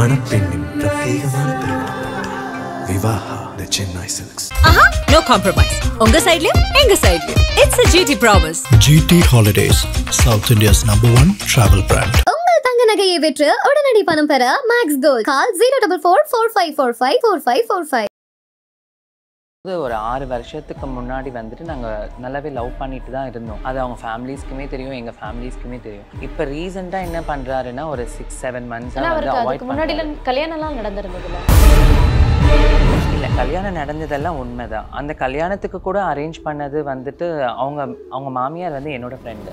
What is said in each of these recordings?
மணப்பெண்ணின் பிரத்யேகமான திருமணம் Vivaha the Chennai silks. No compromise. உங்க சைடுலயும் எங்க சைடுலயும். It's a GT promise. GT Holidays, South India's #1 travel brand. உங்கள் தங்க நகையை விற்று உடனடி பணம் பெற மேக்ஸ் கோல்ட். கால் 04445454545. ஒரு 6 வருஷத்துக்கு முன்னாடி வந்துட்டு நாங்கள் நல்லாவே லவ் பண்ணிட்டு தான் இருந்தோம். அது அவங்க ஃபேமிலிஸ்க்குமே தெரியும், எங்கள் ஃபேமிலிஸ்க்குமே தெரியும். இப்போ ரீசெண்டாக என்ன பண்ணுறாருன்னா ஒரு 6-7 months அதுக்கு முன்னாடி கல்யாணம்லாம் நடந்திருந்ததுல இல்லை, கல்யாணம் நடந்ததெல்லாம் உண்மைதான். அந்த கல்யாணத்துக்கு கூட அரேஞ்ச் பண்ணது வந்துட்டு அவங்க மாமியார் வந்து என்னோட ஃப்ரெண்டு.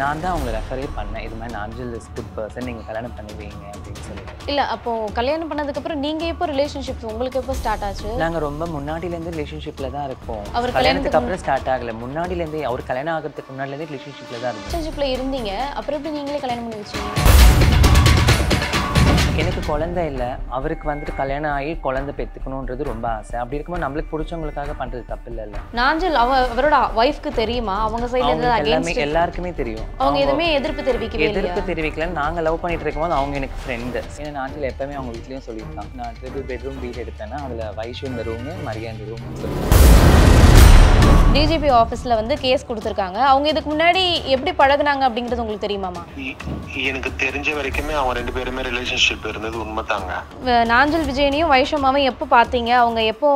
நான் தான் அவங்களை ரெஃபரே பண்ணேன், இது மாதிரி நாஞ்சல் இஸ் குட் பர்சன், நீங்கள் கல்யாணம் பண்ணுவீங்க அப்படின்னு சொல்லிட்டு. இல்லை, அப்போ கல்யாணம் பண்ணதுக்கப்புறம் நீங்கள் எப்போ ரிலேஷன்ஷிப் உங்களுக்கு எப்போ ஸ்டார்ட் ஆச்சு? நாங்கள் ரொம்ப முன்னாடிலேருந்து ரிலேஷன்ஷிப்பில் தான் இருக்கோம். அவர் கல்யாணத்துக்கு அப்புறம் ஸ்டார்ட் ஆகலை, முன்னாடிலேருந்தே அவர் கல்யாணம் ஆகிறதுக்கு முன்னாடிலேருந்து ரிலேஷன்ஷிப்பில் தான் இருக்கும். ரிலேஷன்ஷிப்பில் இருந்தீங்க, அப்புறம் எப்படி நீங்களே கல்யாணம் பண்ணி வச்சீங்க? எனக்கு குழந்தை இல்லை, அவருக்கு வந்துட்டு கல்யாணம் ஆகி குழந்தை பெற்றுக்கணுன்றது ரொம்ப ஆசை. அப்படி இருக்கும்போது நம்மளுக்கு பிடிச்சவங்களுக்காக பண்ணுறது தப்பு இல்லைல்ல. நாஞ்சல் அவரோட ஒய்ஃப்க்கு தெரியுமா? அவங்க சைடுல எல்லாருக்குமே தெரியும். அவங்க எதுவுமே எதிர்ப்பு தெரிவிக்கல. நாங்கள் லவ் பண்ணிட்டு இருக்கும்போது அவங்க எனக்கு ஃப்ரெண்டு. ஏன்னா நாஞ்சில் எப்பவுமே அவங்க வீட்லேயும் சொல்லியிருக்காங்க, நான் 3 bedroom வீடு எடுத்தேன்னா அதில் வைஷு இந்த ரூமு, மரியா இந்த ரூம்னு சொல்லியிருக்காங்க. டிஜிபி ஆஃபீஸில் வந்து கேஸ் கொடுத்துருக்காங்க. அவங்க இதுக்கு முன்னாடி எப்படி பழகுனாங்க அப்படிங்கிறது உங்களுக்கு தெரியுமாமா? எனக்கு தெரிஞ்ச வரைக்குமே அவங்க 2 பேருமே ரிலேஷன்ஷிப் இருந்தது உண்மைதாங்க. நாஞ்சல் விஜயனையும் வைஷமாவும் எப்போ பார்த்தீங்க? அவங்க எப்போ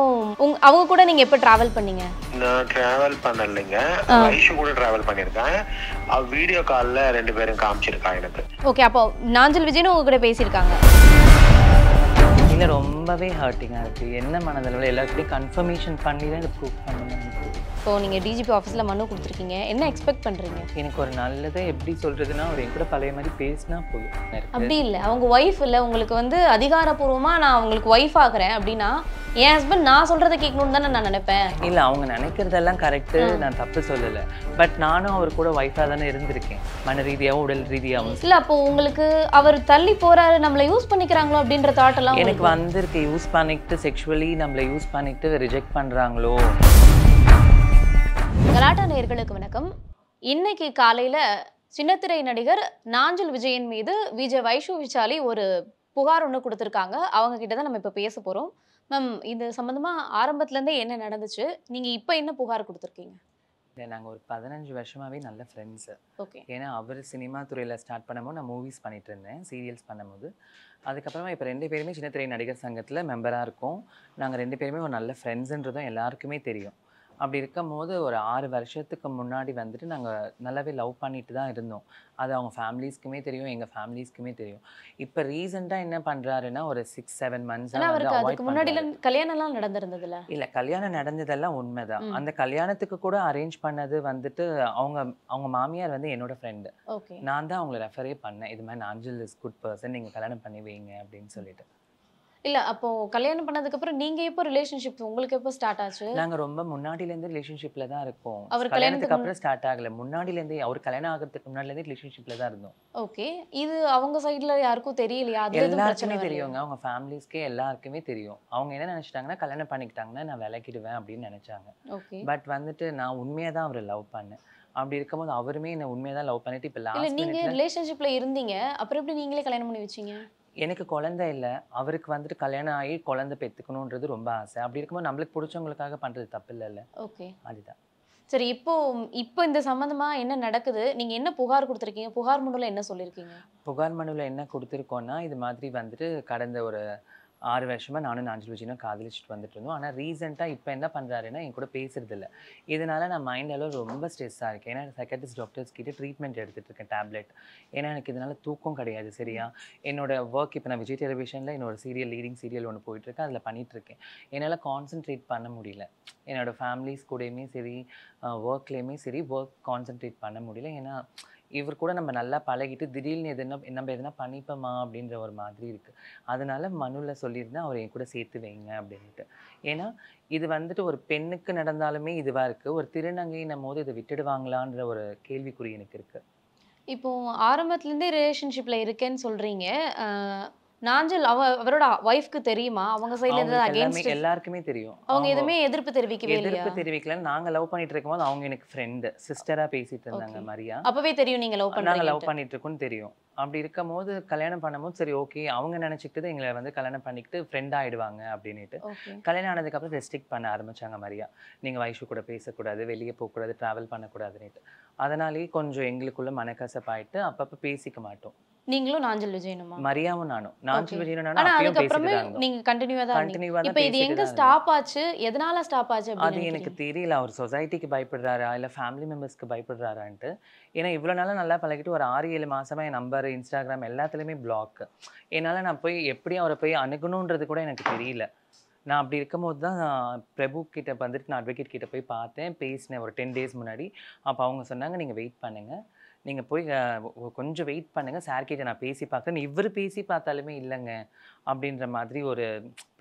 அவங்க கூட நீங்கள் எப்போ ட்ராவல் பண்ணீங்க? நான் ட்ராவல் பண்ணலைங்க, வைஷு கூட ட்ராவல் பண்ணியிருக்கேன். வீடியோ காலில் 2 பேரும் காமிச்சிருக்காங்க எனக்கு. ஓகே, அப்போ நாஞ்சல் விஜயனும் உங்க கூட பேசியிருக்காங்க. இல்லை, ரொம்பவே ஹர்ட்டிங்காக இருக்குது. என்ன மனதளவில் எல்லாருக்கிட்டையும் கன்ஃபர்மேஷன் பண்ணி தான் இதை ப்ரூவ் பண்ணணும். இப்போ நீங்கள் டிஜிபி ஆஃபீஸில் மனு கொடுத்துருக்கீங்க, என்ன எக்ஸ்பெக்ட் பண்ணுறீங்க? எனக்கு ஒரு நல்லதை எப்படி சொல்கிறதுனா, அவர் என் கூட பழைய மாதிரி பேசினா போதும். அப்படி இல்லை, அவங்க ஒய்ஃப் இல்லை, உங்களுக்கு வந்து அதிகாரப்பூர்வமாக நான் உங்களுக்கு ஒய்ஃப் ஆகிறேன் அப்படின்னா என் ஹஸ்பண்ட் நான் சொல்கிறத கேட்கணுன்னு தானே நான் நினைப்பேன். இல்லை, அவங்க நினைக்கிறதெல்லாம் கரெக்டு, நான் தப்பு சொல்லலை. பட் நானும் அவர் கூட ஒய்ஃபாக தானே இருந்திருக்கேன், மன ரீதியாகவும் உடல் ரீதியாகவும். இல்லை, அப்போ உங்களுக்கு அவர் தள்ளி போகிறாரு, நம்மளை யூஸ் பண்ணிக்கிறாங்களோ அப்படின்ற தாட்டெல்லாம் எனக்கு வந்திருக்கு. யூஸ் பண்ணிக்கிட்டு செக்ஷுவலி நம்மளை யூஸ் பண்ணிக்கிட்டு ரிஜெக்ட் பண்ணுறாங்களோ. கலாட்டா நேயர்களுக்கு வணக்கம். இன்னைக்கு காலையில் சின்னத்திரை நடிகர் நாஞ்சல் விஜயன் மீது விஜய் வைஷு விசாலி ஒரு புகார் ஒன்று கொடுத்துருக்காங்க. அவங்க கிட்ட தான் நம்ம இப்போ பேச போகிறோம். மேம், இது சம்மந்தமாக ஆரம்பத்துலேருந்தே என்ன நடந்துச்சு? நீங்கள் இப்போ என்ன புகார் கொடுத்துருக்கீங்க? இல்லை, நாங்கள் ஒரு 15 வருஷமாகவே நல்ல ஃப்ரெண்ட்ஸு. ஓகே. ஏன்னா அவர் சினிமா துறையில் ஸ்டார்ட் பண்ணும்போது நான் மூவிஸ் பண்ணிகிட்டு இருந்தேன், சீரியல்ஸ் பண்ணும்போது. அதுக்கப்புறமா இப்போ 2 பேருமே சின்னத்திரை நடிகர் சங்கத்தில் மெம்பராக இருக்கோம். நாங்கள் 2 பேருமே ஒரு நல்ல ஃப்ரெண்ட்ஸுன்றதும் எல்லாருக்குமே தெரியும். அப்படி இருக்கும் போது ஒரு 6 வருஷத்துக்கு முன்னாடி வந்துட்டு நாங்கள் நல்லாவே லவ் பண்ணிட்டு தான் இருந்தோம். அது அவங்க ஃபேமிலிஸ்க்குமே தெரியும், எங்கள் ஃபேமிலிஸ்க்குமே தெரியும். இப்போ ரீசெண்டாக என்ன பண்ணுறாருன்னா ஒரு 6-7 months அதுக்கு முன்னாடி கல்யாணம்லாம் நடந்திருந்ததுல? இல்லை, கல்யாணம் நடந்ததெல்லாம் உண்மைதான். அந்த கல்யாணத்துக்கு கூட அரேஞ்ச் பண்ணது வந்துட்டு அவங்க மாமியார் வந்து என்னோட ஃப்ரெண்டு. நான் தான் அவங்களை ரெஃபரே பண்ணேன், இது மாதிரி நாஞ்சல் இஸ் குட் பர்சன், நீங்கள் கல்யாணம் பண்ணுவீங்க அப்படின்னு சொல்லிட்டு. இல்லை, அப்போ கல்யாணம் பண்ணதுக்கப்புறம் நீங்கள் எப்போ ரிலேஷன்ஷிப் உங்களுக்கு எப்போ ஸ்டார்ட் ஆச்சு? நாங்கள் ரொம்ப முன்னாடிலேருந்து ரிலேஷன்ஷிப்பில் தான் இருக்கோம். அவர் கல்யாணத்துக்கு அப்புறம் ஸ்டார்ட் ஆகலை, முன்னாடிலேருந்தே அவர் கல்யாணம் ஆகிறதுக்கு முன்னாடிலேருந்து ரிலேஷன்ஷிப்பில் தான் இருந்தோம். ஓகே. இது அவங்க சைடில் யாருக்கும் தெரியலையா? எல்லாருக்குமே தெரியுங்க, அவங்க ஃபேமிலிஸ்க்கே எல்லாருக்குமே தெரியும். அவங்க என்ன நினச்சிட்டாங்கன்னா, கல்யாணம் பண்ணிக்கிட்டாங்கன்னா நான் விலகிடுவேன் அப்படின்னு நினச்சாங்க. ஓகே. பட் வந்துட்டு நான் உண்மையாக தான் அவரை லவ் பண்ணேன். அப்படி இருக்கும்போது அவருமே என்னை உண்மையாக தான் லவ் பண்ணிட்டு இப்போ லாஸ்ட் நீங்கள் ரிலேஷன்ஷிப்பில் இருந்தீங்க, அப்புறம் எப்படி நீங்களே கல்யாணம் பண்ணி வச்சிங்க? எனக்கு குழந்தை இல்லை, அவருக்கு வந்துட்டு கல்யாணம் ஆகி குழந்தை பெற்றுக்கணுன்றது ரொம்ப ஆசை. அப்படி இருக்கும்போது நம்மளுக்கு பிடிச்சவங்களுக்காக பண்ணுறது தப்பு இல்லைல்ல. ஓகே, அதுதான். சரி, இப்போ இந்த சம்மந்தமாக என்ன நடக்குது? நீங்கள் என்ன புகார் கொடுத்துருக்கீங்க? புகார் மனுவில் என்ன சொல்லியிருக்கீங்க? புகார் மனுவில் என்ன கொடுத்துருக்கோன்னா, இது மாதிரி வந்துட்டு கடந்த ஒரு 6 வருஷமாக நானும் நாஞ்சல் விஜயனும் காதலிச்சுட்டு வந்துட்டு இருந்தோம். ஆனால் ரீசெண்டாக இப்போ என்ன பண்ணுறாருன்னா, என் கூட பேசுறது இல்லை. இதனால நான் மைண்ட் அளவு ரொம்ப ஸ்ட்ரெஸ்ஸாக இருக்கேன். ஏன்னா சைக்காட்ரிஸ்ட் டாக்டர்ஸ் கிட்ட ட்ரீட்மெண்ட் எடுத்துகிட்டு இருக்கேன், டேப்லெட். ஏன்னா எனக்கு இதனால தூக்கம் கிடையாது சரியா. என்னோட ஒர்க் இப்போ நான் விஜய் டெலிவிஷனில் என்னோட லீடிங் சீரியல் ஒன்று போயிட்டுருக்கேன், அதில் பண்ணிகிட்ருக்கேன். என்னால் கான்சென்ட்ரேட் பண்ண முடியல. என்னோடய ஃபேமிலிஸ் கூடயுமே சரி, ஒர்க்லேயுமே சரி, ஒர்க் கான்சென்ட்ரேட் பண்ண முடியல. ஏன்னா இவர் கூட நம்ம நல்லா பழகிட்டு திடீர்னு நம்ம எதுனா பண்ணிப்போமா அப்படின்ற ஒரு மாதிரி இருக்குது. அதனால மனுவில் சொல்லியிருந்தேன், அவர் என் கூட சேர்த்து வைங்க அப்படின்ட்டு. ஏன்னா இது வந்துட்டு ஒரு பெண்ணுக்கு நடந்தாலுமே இதுவாக இருக்குது, ஒரு திருநங்கைன்னும் போது இதை விட்டுடுவாங்களான்ற ஒரு கேள்விக்குறி எனக்கு இருக்குது. இப்போது ஆரம்பத்துலேருந்தே ரிலேஷன்ஷிப்பில் இருக்கேன்னு சொல்கிறீங்க. நாஞ்சில் அவரோட ஒய்ஃப்க்கு தெரியுமா? அவங்க சைடுல ஏதாவது அகைன்ஸ்ட் எல்லாருக்குமே தெரியும். அவங்க எதுவுமே எதிர்ப்பு தெரிவிக்கவே இல்லையா? எதிர்ப்பு தெரிவிக்கல. நாங்க லவ் பண்ணிட்டு இருக்கும்போது அவங்க எனக்கு ஃப்ரெண்ட் சிஸ்டரா பேசிட்டு இருந்தாங்க மரியா. அப்பவே தெரியும் நீங்க லவ் நாங்க லவ் பண்ணிட்டு இருக்கோம்னு தெரியும். அப்படி இருக்கும்போது கல்யாணம் பண்ணும்போது சரி ஓகே அவங்க நினைச்சிக்கிட்டு எங்களை வந்து கல்யாணம் பண்ணிக்கிட்டு ஃப்ரெண்ட் ஆயிடுவாங்க அப்படின்னுட்டு கல்யாணம் ஆனதுக்கு அப்புறம் ரெஸ்ட்ரிக்ட் பண்ண ஆரம்பிச்சாங்க மரியா. நீங்க வைஷு கூட பேசக்கூடாது, வெளியே போகக்கூடாது, டிராவல் பண்ணக்கூடாதுன்னுட்டு. அதனாலேயே கொஞ்சம் எங்களுக்குள்ள மனக்கசப்பாயிட்டு அப்பப்ப பேசிக்க மாட்டோம். நீங்களும் நாஞ்சில் விஜயனுமா? மரியாவும் நானும். நாஞ்சில் விஜயனும் ஆனா நானும் அதுக்கு அப்புறமே நீங்க கண்டினியூவா தான். இப்போ இது எங்க ஸ்டாப் ஆச்சு? எதனால ஸ்டாப் ஆச்சு அது எனக்கு தெரியல. அவர் சொசைட்டிக்கு பயப்படுறாரா இல்ல ஃபேமிலி மெம்பர்ஸ்க்கு பயப்படுறாரான்ட்டு. ஏன்னா இவ்வளவு நாளா நல்லா பழகிட்டு ஒரு 6-7 மாசமா என் நம்பர், இன்ஸ்டாகிராம் எல்லாத்துலயுமே பிளாக். என்னால நான் போய் எப்படி அவரை போய் அணுகணுன்றது கூட எனக்கு தெரியல. நான் அப்படி இருக்கும்போது தான் பிரபு கிட்ட வந்துட்டு நான் அட்வொகேட் கிட்ட போய் பார்த்தேன், பேசினேன் ஒரு 10 days முன்னாடி. அப்போ அவங்க சொன்னாங்க நீங்கள் வெயிட் பண்ணுங்க, நீங்கள் போய் கொஞ்சம் வெயிட் பண்ணுங்கள், சார்கிட்ட நான் பேசி பார்க்குறேன். இவர் பேசி பார்த்தாலுமே இல்லைங்க அப்படின்ற மாதிரி ஒரு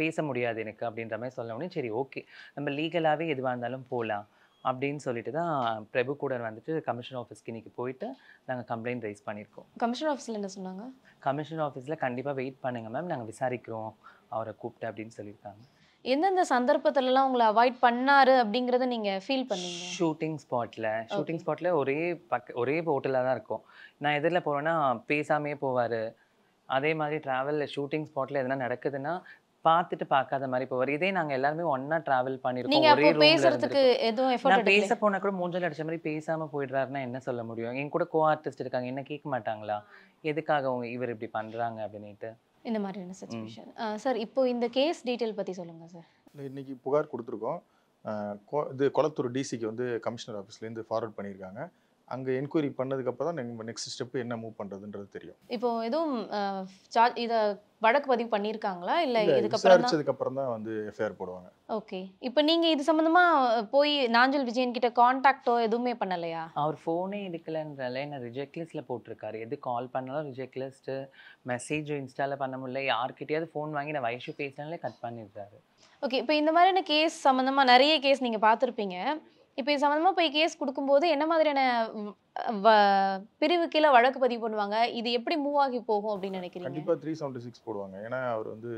பேச முடியாது எனக்கு அப்படின்ற மாதிரி சொல்லவுடனே சரி ஓகே நம்ம லீகலாகவே எதுவாக இருந்தாலும் போகலாம் அப்படின்னு சொல்லிட்டு தான் பிரபு கூட வந்துட்டு கமிஷன் ஆஃபீஸ்க்கு இன்னைக்கு போயிட்டு நாங்கள் கம்ப்ளைண்ட் ரைஸ் பண்ணியிருக்கோம். கமிஷன் ஆஃபீஸில் என்ன சொன்னாங்க? கமிஷன் ஆஃபீஸில் கண்டிப்பாக வெயிட் பண்ணுங்க மேம், நாங்கள் விசாரிக்கிறோம் அவரை கூப்பிட்டு அப்படின்னு சொல்லியிருக்காங்க. எந்தெந்த சந்தர்ப்பத்துலலாம் உங்களை அவாய்ட் பண்ணாரு அப்படிங்கறத நீங்க ஃபீல் பண்ணீங்க? ஷூட்டிங் ஸ்பாட்ல ஒரே ஹோட்டலில் தான் இருக்கும். நான் எதிரில் போவேன்னா பேசாமே போவார். அதே மாதிரி ட்ராவலில் ஷூட்டிங் ஸ்பாட்டில் எதனா நடக்குதுன்னா பார்த்துட்டு பார்க்காத மாதிரி போவார். இதே நாங்கள் எல்லாருமே ஒன்றா ட்ராவல் பண்ணியிருக்கோம். ஒரே பேசுறதுக்கு எதுவும் எஃபோர்ட் நான் பேச போனால் கூட மூஞ்சல் அடிச்ச மாதிரி பேசாமல் போயிடுறாருன்னா என்ன சொல்ல முடியும்? என் கூட கோ ஆர்டிஸ்ட் இருக்காங்க, என்ன கேட்க மாட்டாங்களா எதுக்காக இவர் இப்படி பண்ணுறாங்க அப்படின்ட்டு? இந்த மாதிரியான சிச்சுவேஷன். சார் இப்போ இந்த கேஸ் டீட்டெயில் பற்றி சொல்லுங்கள் சார். இன்னைக்கு புகார் கொடுத்துருக்கோம். இது கொளத்தூர் டிசிக்கு வந்து கமிஷனர் ஆஃபீஸ்லேருந்து ஃபார்வர்ட் பண்ணியிருக்காங்க. அங்கே என்கொயரி பண்ணதுக்கப்புறம் தான் நம்ம நெக்ஸ்ட் ஸ்டெப் என்ன மூவ் பண்ணுறதுன்றது தெரியும். இப்போ எதுவும் இதை வழக்கு பதிவு பண்ணியிருக்காங்களா இல்லை விசாரிச்சதுக்கப்புறம் தான் வந்து எஃப்ஐஆர் போடுவாங்க. ஓகே. இப்போ நீங்கள் இது சம்மந்தமாக போய் நாஞ்சில் விஜயன் கிட்ட கான்டாக்டோ எதுவுமே பண்ணலையா? அவர் ஃபோனே எடுக்கலன்றால என்ன ரிஜெக்ட் லிஸ்ட்டில் போட்டிருக்காரு. எது கால் பண்ணாலும் ரிஜெக்ட் லிஸ்ட்டு, மெசேஜ் இன்ஸ்டாவில் பண்ண முடியல, யார்கிட்டயாவது ஃபோன் வாங்கி நான் வைஷு பேசினாலே கட் பண்ணிடுறாரு. ஓகே. இப்போ இந்த மாதிரியான கேஸ் சம்மந்தமாக நிறைய கேஸ் நீங்கள் பார்த்துருப்பீங்க. இப்போ இது சம்மந்தமாக போய் கேஸ் கொடுக்கும்போது என்ன மாதிரியான பிரிவு கீழே வழக்கு பதிவு பண்ணுவாங்க? இது எப்படி மூவ் ஆகி போகும் அப்படின்னு நினைக்கிறீங்க? கண்டிப்பாக 376 போடுவாங்க. ஏன்னா அவர் வந்து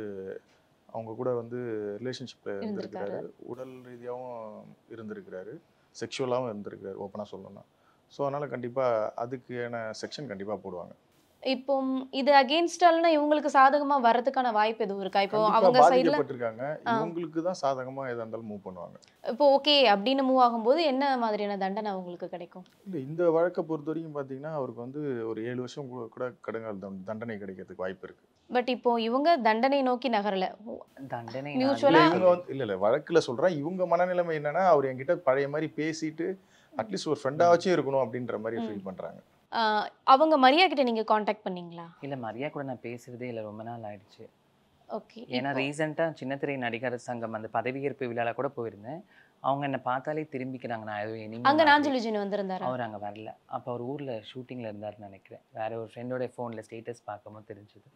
அவங்க கூட வந்து ரிலேஷன்ஷிப்பில் இருந்திருக்கிறாரு, உடல் ரீதியாகவும் இருந்திருக்கிறாரு, செக்ஷுவலாகவும் இருந்திருக்கிறாரு ஓப்பனாக சொல்லணும்னா. ஸோ அதனால் கண்டிப்பாக அதுக்கான செக்ஷன் கண்டிப்பாக போடுவாங்க. இப்போ இது அகைன்ஸ்டால்னா இவங்களுக்கு சாதகமா வரதுக்கான வாய்ப்பு எதுவும் இருக்கா? இப்போ அவங்க சைடுல பட்டிருக்காங்க, இவங்களுக்கு தான் சாதகமா எதா இருந்தாலும் மூவ் பண்ணுவாங்க. இப்போ ஓகே அப்படின்னு மூவ் ஆகும்போது என்ன மாதிரியான தண்டனை அவங்களுக்கு கிடைக்கும்? இல்ல இந்த வழக்கை பொறுத்த வரைக்கும் பாத்தீங்கன்னா அவருக்கு வந்து ஒரு 7 வருஷம் கூட கடுங்கால தண்டனை கிடைக்கிறதுக்கு வாய்ப்பு இருக்கு. பட் இப்போ இவங்க தண்டனை நோக்கி நகரல. தண்டனை மியூச்சுவலா இவங்க வந்து இல்ல வழக்குல சொல்றேன், இவங்க மனநிலைமை என்னன்னா அவர் என்கிட்ட பழைய மாதிரி பேசிட்டு அட்லீஸ்ட் ஒரு ஃப்ரெண்டாச்சும் இருக்கணும் அப்படின்ற மாதிரி ஃபீல் பண்றாங்க. அவங்க மரியா கிட்ட நீங்க காண்டாக்ட் பண்ணீங்களா? இல்ல மரியா கூட நான் பேசுறதே இல்ல, ரொம்ப நாள் ஆயிடுச்சு. ஓகே. ஏன்னா ரீசெண்டா சின்னத்திரை நடிகர் சங்கம் அந்த பதவியேற்பு விழால கூட போயிருந்தேன். அவங்க என்ன பார்த்தாலே திரும்பிக்கிறாங்க. நான் எதுவும் அங்க நாஞ்சில் விஜயன் வந்திருந்தாரு. அவர் அங்க வரல. அப்ப அவர் ஊர்ல ஷூட்டிங்ல இருந்தாருன்னு நினைக்கிறேன். வேற ஒரு ஃப்ரெண்டோட போன்ல ஸ்டேட்டஸ் பார்க்கும்போது தெரிஞ்சது.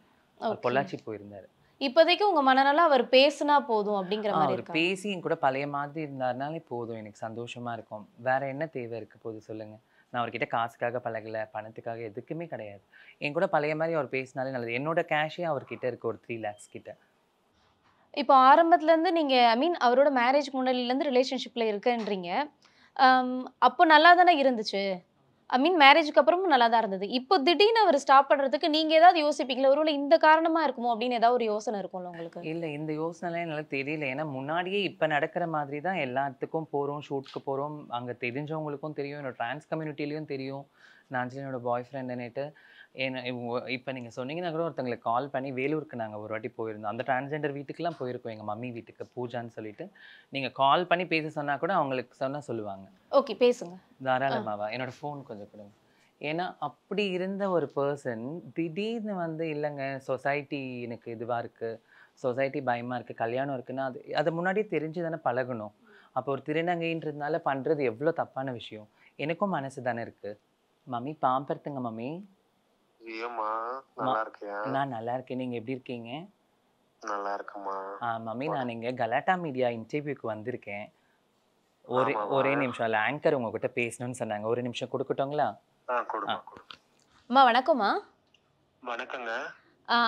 பொள்ளாச்சி போயிருந்தாரு. இப்போதைக்கு உங்க மனநல அவர் பேசினா போதும் அப்படிங்கிற மாதிரி இருக்கு. பேசி என் கூட பழைய மாதிரி இருந்தாருனாலே போதும், எனக்கு சந்தோஷமா இருக்கும். வேற என்ன தேவை இருக்கு போது சொல்லுங்க? நான் அவர்கிட்ட காசுக்காக பழகலை, பணத்துக்காக எதுக்குமே கிடையாது. என் கூட பழைய மாதிரி அவர் பேசினாலே நல்லது. என்னோட கேஷே அவர்கிட்ட இருக்கு ஒரு 3 lakhs கிட்ட. இப்போ ஆரம்பத்துலேருந்து நீங்கள் அவரோட மேரேஜ்க்கு முன்னாடிலேருந்து ரிலேஷன்ஷிப்பில் இருக்குன்றீங்க. அப்போ நல்லா தானே இருந்துச்சு? மேரேஜுக்கு அப்புறமும் நல்லா தான் இருந்தது. இப்போ திடீர்னு அவர் ஸ்டாப் பண்ணுறதுக்கு நீங்கள் ஏதாவது யோசிப்பீங்களா? ஒருவேளை இந்த காரணமாக இருக்குமோ அப்படின்னு ஏதாவது ஒரு யோசனை இருக்கும்ல உங்களுக்கு? இல்லை, இந்த யோசனைலாம் என்னால் தெரியல. ஏன்னா முன்னாடியே இப்போ நடக்கிற மாதிரி தான் எல்லாத்துக்கும் போகிறோம், ஷூட்டுக்கு போகிறோம். அங்கே தெரிஞ்சவங்களுக்கும் தெரியும், என்னோட ட்ரான்ஸ் கம்யூனிட்டிலையும் தெரியும் நாஞ்சிலனோட பாய் ஃப்ரெண்டுன்னுட்டு. இப்போ நீங்கள் சொன்னீங்கன்னா கூட ஒருத்தங்களுக்கு கால் பண்ணி வேலூருக்கு நாங்கள் ஒரு வாட்டி போயிருந்தோம். அந்த டிரான்ஸ்ஜெண்டர் வீட்டுக்குலாம் போயிருக்கோம், எங்கள் மம்மி வீட்டுக்கு பூஜான்னு சொல்லிட்டு. நீங்கள் கால் பண்ணி பேச சொன்னால் கூட அவங்களுக்கு சொன்னால் சொல்லுவாங்க. ஓகே பேசுங்க தாராளமாவா. என்னோட ஃபோன் கொஞ்சம் கொடுங்க. ஏன்னா அப்படி இருந்த ஒரு பர்சன் திடீர்னு வந்து இல்லைங்க சொசைட்டி எனக்கு இதுவாக இருக்குது, சொசைட்டி பயமாக இருக்குது, கல்யாணம் இருக்குன்னா அது முன்னாடியே தெரிஞ்சு தானே பழகணும். அப்போ ஒரு திருநங்கைன்றதுனால பண்ணுறது எவ்வளோ தப்பான விஷயம். எனக்கும் மனசு தானே இருக்குது. மம்மி பாம்படுத்துங்க மம்மி. நான் நல்லா இருக்கேன், நீங்க எப்படி இருக்கீங்க? நல்லா இருக்கேம்மா. மம்மி நான் இங்க கலாட்டா மீடியா இன்டர்வியூக்கு வந்திருக்கேன். ஒரே நிமிஷம், இல்ல ஆங்கர் உங்ககிட்ட பேசணும்னு சொன்னாங்க. ஒரு நிமிஷம் கொடுக்கட்டுங்களா? அம்மா வணக்கம்மா. வணக்கங்க.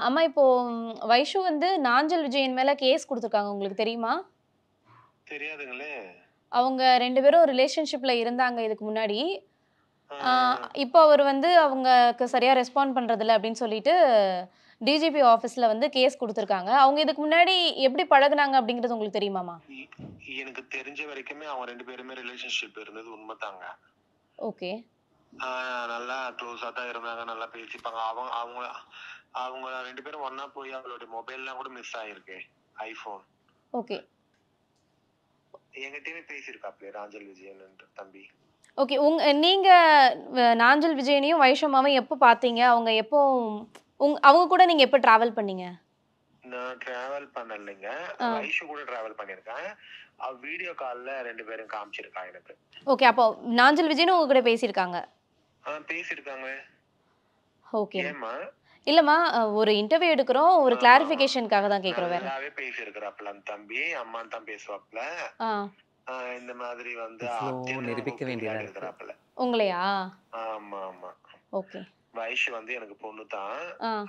அம்மா இப்போ வைஷு வந்து நாஞ்சல் விஜயன் மேல கேஸ் கொடுத்துருக்காங்க, உங்களுக்கு தெரியுமா? தெரியாதுங்களே. அவங்க 2 பேரும் ரிலேஷன்ஷிப்ல இருந்தாங்க இதுக்கு முன்னாடி. இப்போ அவர் வந்து அவங்களுக்கு சரியா ரெஸ்பாண்ட் பண்றதில்ல அப்படின்னு சொல்லிட்டு டிஜிபி ஆஃபீஸ்ல வந்து கேஸ் கொடுத்துருக்காங்க. அவங்க இதுக்கு முன்னாடி எப்படி பழகுனாங்க அப்படிங்கிறது உங்களுக்கு தெரியுமாமா? எனக்கு தெரிஞ்ச வரைக்குமே அவங்க 2 பேருமே ரிலேஷன்ஷிப் இருந்தது உண்மைதாங்க. ஓகே. நல்லா க்ளோஸா தான் இருந்தாங்க, நல்லா பேசிப்பாங்க. அவங்க அவங்க அவங்க 2 பேரும் ஒண்ணா போய் அவளோட மொபைல்லாம் கூட மிஸ் ஆயிருக்கு, ஐபோன். ஓகே. என்கிட்டயே பேசியிருக்காப்ல நாஞ்சல் விஜயன் தம்பி. ஓகே. நீங்க நாஞ்சல் விஜயனையும் வைஷமாவையும் எப்போ பார்த்தீங்க? அவங்க எப்போ அவங்க கூட நீங்க எப்போ டிராவல் பண்ணீங்க? நான் டிராவல் பண்ணலைங்க, வைஷு கூட டிராவல் பண்ணிருக்கேன். அவ வீடியோ கால்ல 2 பேரும் காமிச்சிருக்கா எனக்கு. ஓகே. அப்போ நாஞ்சல் விஜயனும் உங்க கூட பேசியிருக்காங்க? பேசியிருக்காங்க. ஓகே. ஏமா? இல்லம்மா, ஒரு இன்டர்வியூ எடுக்கிறோம், ஒரு கிளாரிஃபிகேஷனுக்காக தான் கேட்குறோம். வேற நல்லாவே பேசியிருக்கிறாப்ல அந்த தம்பி, அம்மான்னு தான் பேசுவாப்ல. இந்த மாதிரி வந்து நிரூபிக்க வேண்டியதா இருக்கிறாப்ல. உங்களையா? ஆமா ஆமா. ஓகே. வைஷு வந்து எனக்கு பொண்ணு தான்.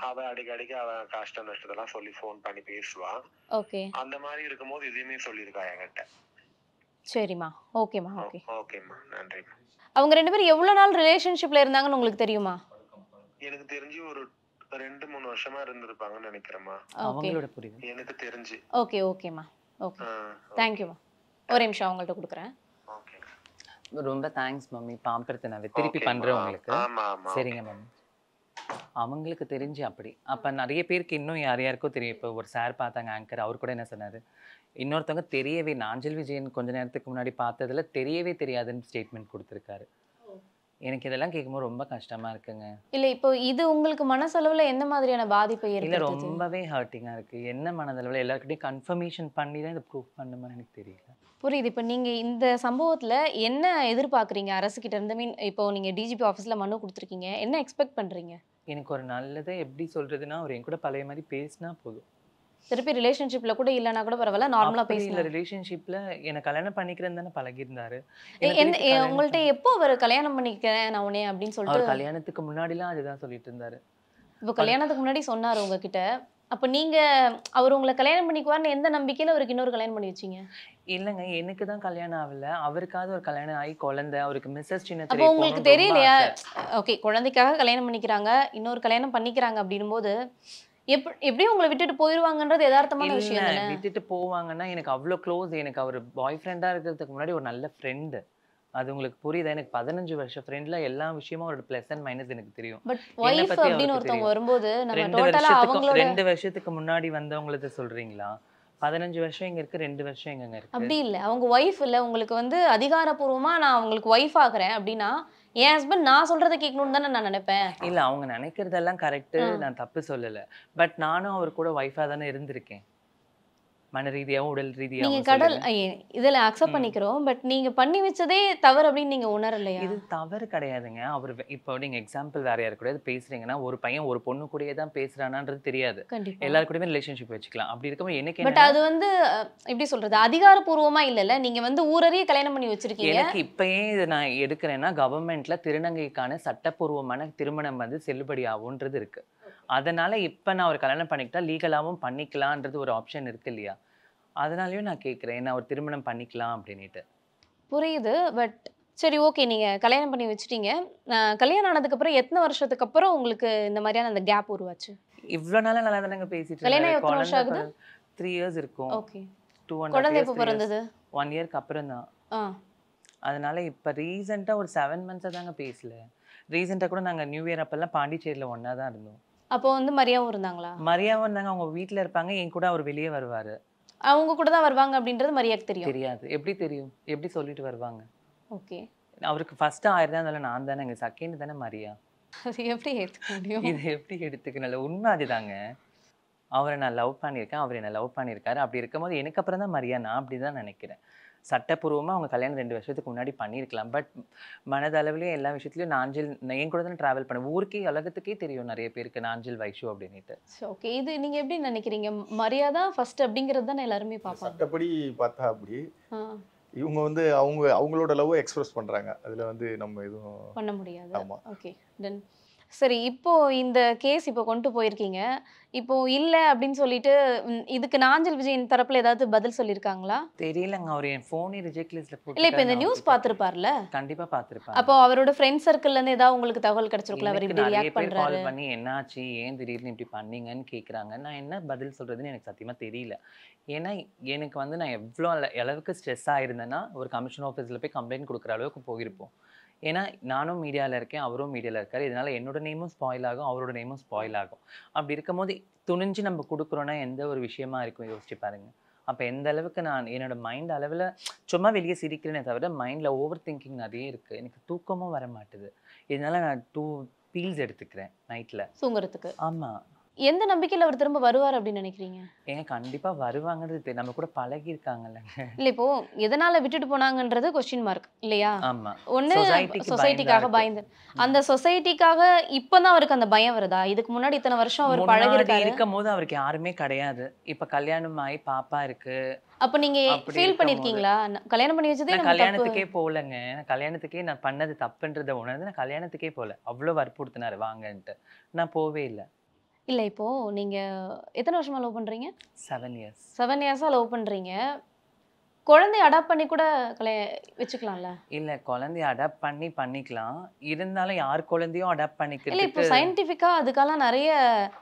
அவ அடிக்கடிக்கு அவ கஷ்ட நஷ்டத்தெல்லாம் சொல்லி ஃபோன் பண்ணி பேசுவா. ஓகே. அந்த மாதிரி இருக்கும்போது இதையுமே சொல்லியிருக்கா என்கிட்ட. சரிம்மா. ஓகேம்மா. ஓகே. ஓகேம்மா, நன்றிம்மா. அவங்க 2 பேரும் எவ்வளவு நாள் ரிலேஷன்ஷிப்ல இருந்தாங்கன்னு உங்களுக்கு தெரியுமா? எனக்கு தெரிஞ்சு ஒரு 2-3 வருஷமா இருந்திருப்பாங்கன்னு நினைக்கிறேம்மா. அவங்களோட புரியுது எனக்கு தெரிஞ்சு. ஓகே. ஓகேம்மா. ஓகே. தேங்க்யூம்மா. ஒரு நிமிஷம் அவங்கள்ட்ட கொடுக்குறேன். ரொம்ப தேங்க்ஸ் மம்மி. பாம்பரத்தை நான் திருப்பி பண்றேன் உங்களுக்கு. சரிங்க மம்மி. அவங்களுக்கு தெரிஞ்சு அப்படி அப்ப நிறைய பேருக்கு இன்னும் யாருக்கோ தெரியும். இப்போ ஒரு சார் பார்த்தாங்க ஆங்கர், அவர் கூட என்ன சொன்னாரு, இன்னொருத்தவங்க தெரியவே நாஞ்சல் விஜயன் கொஞ்ச நேரத்துக்கு முன்னாடி பார்த்ததுல தெரியவே தெரியாதுன்னு ஸ்டேட்மெண்ட் கொடுத்துருக்காரு. எனக்கு இதெல்லாம் கேட்கும்போது ரொம்ப கஷ்டமா இருக்குங்க. இல்ல இப்போ இது உங்களுக்கு மனசளவுல எந்த மாதிரியான பாதிப்பை ஏற்படுத்துது? இல்ல ரொம்பவே ஹர்ட்டிங்கா இருக்கு. என்ன மனதளவுல எல்லார்கிட்டயும் கன்ஃபர்மேஷன் பண்ணி தான் இதை ப்ரூஃப் பண்ணுமான்னு எனக்கு தெரியல. புரியுது. இப்போ நீங்க இந்த சம்பவத்துல என்ன எதிர்பார்க்குறீங்க அரசு கிட்ட இருந்து? மீன் இப்போ நீங்க டிஜிபி ஆஃபீஸ்ல மனு கொடுத்துருக்கீங்க, என்ன எக்ஸ்பெக்ட் பண்றீங்க? எனக்கு ஒரு நல்லதை எப்படி சொல்றதுன்னா, அவர் என் கூட பழைய மாதிரி பேசினா போதும். திருப்பி ரிலேஷன்ஷிப்ல கூட இல்லைன்னா கூட பரவாயில்ல, நார்மலா பேசல. ரிலேஷன்ஷிப்ல என்ன கல்யாணம் பண்ணிக்கிறேன்னு தானே பழகிருந்தாரு. உங்கள்ட்ட எப்போ அவர் கல்யாணம் பண்ணிக்கிறேன் நான் உடனே அப்படின்னு சொல்லிட்டு கல்யாணத்துக்கு முன்னாடிலாம் அதுதான் சொல்லிட்டு இருந்தாரு. இப்போ கல்யாணத்துக்கு முன்னாடி சொன்னாரு உங்ககிட்ட. அப்ப நீங்க அவர் உங்களை கல்யாணம் பண்ணிக்குவார்னு எந்த நம்பிக்கையில அவருக்கு இன்னொரு கல்யாணம் பண்ணி வச்சீங்க? இல்லங்க, எனக்கு தான் கல்யாணம் ஆகல, அவருக்காவது ஒரு கல்யாணம் ஆகி குழந்தை, அவருக்கு மிஸ்ஸஸ் சின்ன. அப்போ உங்களுக்கு தெரியலையா? ஓகே, குழந்தைக்காக கல்யாணம் பண்ணிக்கிறாங்க, இன்னொரு கல்யாணம் பண்ணிக்கிறாங்க அப்படின்னும் போது எப்படியும் உங்களை விட்டுட்டு போயிருவாங்கன்றது யதார்த்தமான விஷயம் தானே. விட்டுட்டு போவாங்கன்னா எனக்கு அவ்வளோ க்ளோஸ். எனக்கு அவர் பாய் ஃப்ரெண்டா இருக்கிறதுக்கு முன்னாடி ஒரு நல்ல ஃப்ரெண்டு. அது உங்களுக்கு புரியுதா? எனக்கு 15 வருஷம் ஃப்ரெண்ட்ல எல்லா விஷயமும் அவரோட ப்ளஸ் அண்ட் மைனஸ் எனக்கு தெரியும். பட் வைஃப் அப்படினு ஒருத்தவங்க வரும்போது நம்ம டோட்டலா அவங்களோட 2 வருஷத்துக்கு முன்னாடி வந்தவங்களத சொல்றீங்களா? 15 வருஷம் இங்க இருக்கு, 2 வருஷம் எங்க இருக்கு. அப்படி இல்ல, அவங்க வைஃப் இல்ல. உங்களுக்கு வந்து அதிகாரப்பூர்வமா நான் உங்களுக்கு வைஃப் ஆகுறேன் அப்படின்னா என் ஹஸ்பண்ட் நான் சொல்றதை கேட்கணும்னு தானே நான் நினைப்பேன். இல்ல, அவங்க நினைக்கிறதெல்லாம் கரெக்ட், நான் தப்பு சொல்லல. பட் நானும் அவர் கூட வைஃபா தானே இருந்திருக்கேன், மன ரீதியாவும் உடல் ரீதியாவும். நீங்க கடல் இதுல அக்செப்ட் பண்ணிக்கிறோம், பட் நீங்க பண்ணி வச்சதே தவறு அப்படின்னு நீங்க உணரலையா? இது தவறு கிடையாதுங்க. அவர் இப்போ நீங்க எக்ஸாம்பிள் வேற யாரு கூட பேசுறீங்கன்னா, ஒரு பையன் ஒரு பொண்ணு கூடயே தான் பேசுறானான்றது தெரியாது. எல்லாரு கூடயுமே ரிலேஷன்ஷிப் வச்சுக்கலாம். அப்படி இருக்கும்போது எனக்கு பட் அது வந்து எப்படி சொல்றது, அதிகாரப்பூர்வமா இல்லல்ல. நீங்க வந்து ஊரறிய கல்யாணம் பண்ணி வச்சிருக்கீங்க. எனக்கு இப்பயே இதை நான் எடுக்கிறேன்னா, கவர்மெண்ட்ல திருநங்கைக்கான சட்டப்பூர்வமான திருமணம் வந்து செல்லுபடி ஆகும்ன்றது இருக்கு. அதனால இப்ப நான் ஒரு கல்யாணம் பண்ணிக்கிட்டா லீகலாவும் பண்ணிக்கலான்றது ஒரு ஆப்ஷன் இருக்கு இல்லையா? அதனாலயும் நான் கேட்குறேன், நான் ஒரு திருமணம் பண்ணிக்கலாம் அப்படின்ட்டு. புரியுது. பட் சரி, ஓகே, நீங்க கல்யாணம் பண்ணி வச்சுட்டீங்க. கல்யாணம் ஆனதுக்கு அப்புறம் எத்தனை வருஷத்துக்கு அப்புறம் உங்களுக்கு இந்த மாதிரியான அந்த கேப் உருவாச்சு? இவ்வளவு நாளா நல்லா தானங்க பேசிட்டு கல்யாணம் எத்தனை வருஷம் ஆகுது? 3 years இருக்கும். ஓகே. 2.5 குழந்தை எப்போ பிறந்தது? 1 yearக்கு அப்புறம் தான். அதனால இப்ப ரீசெண்டா ஒரு 7 months தாங்க பேசல. ரீசெண்டா கூட நாங்க நியூ இயர் அப்பெல்லாம் பாண்டிச்சேரியில ஒண்ணா தான் இருந்தோம். அப்போ வந்து மரியாவும் இருந்தாங்களா? மரியாவும் இருந்தாங்க, அவங்க வீட்டுல இருப்பாங்க, என் கூட அவர் வெளியே வருவாரு. அவங்க கூட தான் வருவாங்க அப்படின்றது மரியாக்கு தெரியும்? தெரியாது. எப்படி தெரியும்? எப்படி சொல்லிட்டு வருவாங்க? ஓகே. அவருக்கு ஃபர்ஸ்ட் 1000 தான் இருந்தாலும் நான் தானே, செகண்ட் தானே மரியா. அது எப்படி ஏத்துக்க முடியும்? இது எப்படி எடுத்துக்கணும்? உண்மை அதுதாங்க. அவரை நான் லவ் பண்ணியிருக்கேன், அவர் என்ன லவ் பண்ணியிருக்காரு. அப்படி இருக்கும்போது எனக்கு அப்புறம் தான் மரியா. நான் அப்படிதான் நினைக்கிறேன். சட்டப்பூர்வமாக அவங்க கல்யாணம் 2 வருஷத்துக்கு முன்னாடி பண்ணியிருக்கலாம். பட் மனதளவுலேயும் எல்லா விஷயத்துலையும் நாஞ்சில் என் கூட தான் ட்ராவல் பண்ணேன். ஊருக்கே உலகத்துக்கே தெரியும் நிறைய பேருக்கு நாஞ்சில் வைஷு அப்படின்ட்டு. ஓகே, இது நீங்கள் எப்படி நினைக்கிறீங்க? மரியாதை ஃபர்ஸ்ட் அப்படிங்கிறது தானே எல்லாருமே பார்ப்பாங்க. சட்டப்படி பார்த்தா அப்படி இவங்க வந்து அவங்களோட லவ் எக்ஸ்பிரஸ் பண்ணுறாங்க. அதில் வந்து நம்ம எதுவும் பண்ண முடியாது. ஆமாம். ஓகே, தென் சரி, இப்போ இந்த கேஸ் இப்போ கொண்டு போயிருக்கீங்க. இப்போ இல்ல அப்படின்னு சொல்லிட்டு இதுக்கு நாஞ்சில் விஜயன் தரப்புல ஏதாவது பதில் சொல்லியிருக்காங்களா? தெரியலங்க. அவர் என் ஃபோனே ரிஜெக்ட் லிஸ்ட்ல இல்ல இப்ப இந்த போட்டுருக்காரு. நியூஸ் பார்த்திருப்பார்ல? கண்டிப்பா பார்த்திருப்பாங்க. அப்போ அவரோட ஃப்ரெண்ட் சர்க்கிள்ல இருந்து ஏதாவது உங்களுக்கு தகவல் கிடைச்சிருக்குல்ல அவர் எனக்கு இப்படி நிறைய ரியாக்ட் பேர் கால் பண்றாரு? பண்ணி என்னாச்சு, ஏன் திடீர்னு இப்படி பண்ணீங்கன்னு கேட்குறாங்க. நான் என்ன பதில் சொல்றதுன்னு எனக்கு சத்தியமா தெரியல. ஏன்னா எனக்கு வந்து நான் எவ்வளோ அளவுக்கு ஸ்ட்ரெஸ் ஆயிருந்தேன்னா ஒரு கமிஷன் ஆஃபீஸில் போய் கம்ப்ளைண்ட் கொடுக்குற அளவுக்கு போயிருப்போம். ஏன்னா நானும் மீடியாவில் இருக்கேன், அவரும் மீடியாவில் இருக்கார். இதனால என்னோட நேமும் ஸ்பாயில் ஆகும், அவரோட நேமும் ஸ்பாயில் ஆகும். அப்படி இருக்கும்போது துணிஞ்சு நம்ம கொடுக்குறோன்னா எந்த ஒரு விஷயமா இருக்கும் யோசிச்சு பாருங்க. அப்போ எந்த அளவுக்கு நான் என்னோட மைண்ட் அளவில் சும்மா வெளியே சிரிக்கிறேனே தவிர மைண்டில் ஓவர் திங்கிங் நிறைய இருக்குது. எனக்கு தூக்கமும் வர மாட்டுது. இதனால நான் 2 பீல்ஸ் எடுத்துக்கிறேன் நைட்டில் தூங்குறதுக்கு. ஆமாம். எந்த நம்பிக்கையில அவர் திரும்ப வருவார் அப்படின்னு நினைக்கிறீங்க? ஏங்க கண்டிப்பாக வருவாங்கிறது நம்ம கூட பழகி இருக்காங்கல்லங்க. இல்ல இப்போ எதனால விட்டுட்டு போனாங்கன்றது கொஸ்டின் மார்க் இல்லையா? ஆமாம். ஒண்ணு சொசைட்டிக்காக பயந்து, அந்த சொசைட்டிக்காக இப்பதான் அவருக்கு அந்த பயம் வருதா? இதுக்கு முன்னாடி இத்தனை வருஷம் அவர் பழகி இருக்காரு. இருக்கும் போது அவருக்கு யாருமே கிடையாது. இப்ப கல்யாணம் ஆகி பாப்பா இருக்கு. அப்ப நீங்க ஃபீல் பண்ணிருக்கீங்களா? கல்யாணம் பண்ணி வச்சதே நான் கல்யாணத்துக்கே போகலங்க. கல்யாணத்துக்கே நான் பண்ணது தப்புன்றதை உணர்ந்து நான் கல்யாணத்துக்கே போகல. அவ்வளோ வற்புறுத்தினாரு வாங்கன்ட்டு. நான் போவே இல்லை. இல்ல இப்போ நீங்க எத்தனை வருஷமா லவ் பண்றீங்க? 7 years. 7 years-ஆ லவ் பண்றீங்க. குழந்தைய அடாப்ட் பண்ணி கூட வச்சுக்கலாம்ல? இல்ல குழந்தைய அடாப்ட் பண்ணிக்கலாம். இருந்தாலும் யார் குழந்தையும் அடாப்ட் இல்ல இப்போ பண்ணிக்கிறதுக்கு சயின்டிஃபிக்கா அதுக்கெல்லாம் நிறைய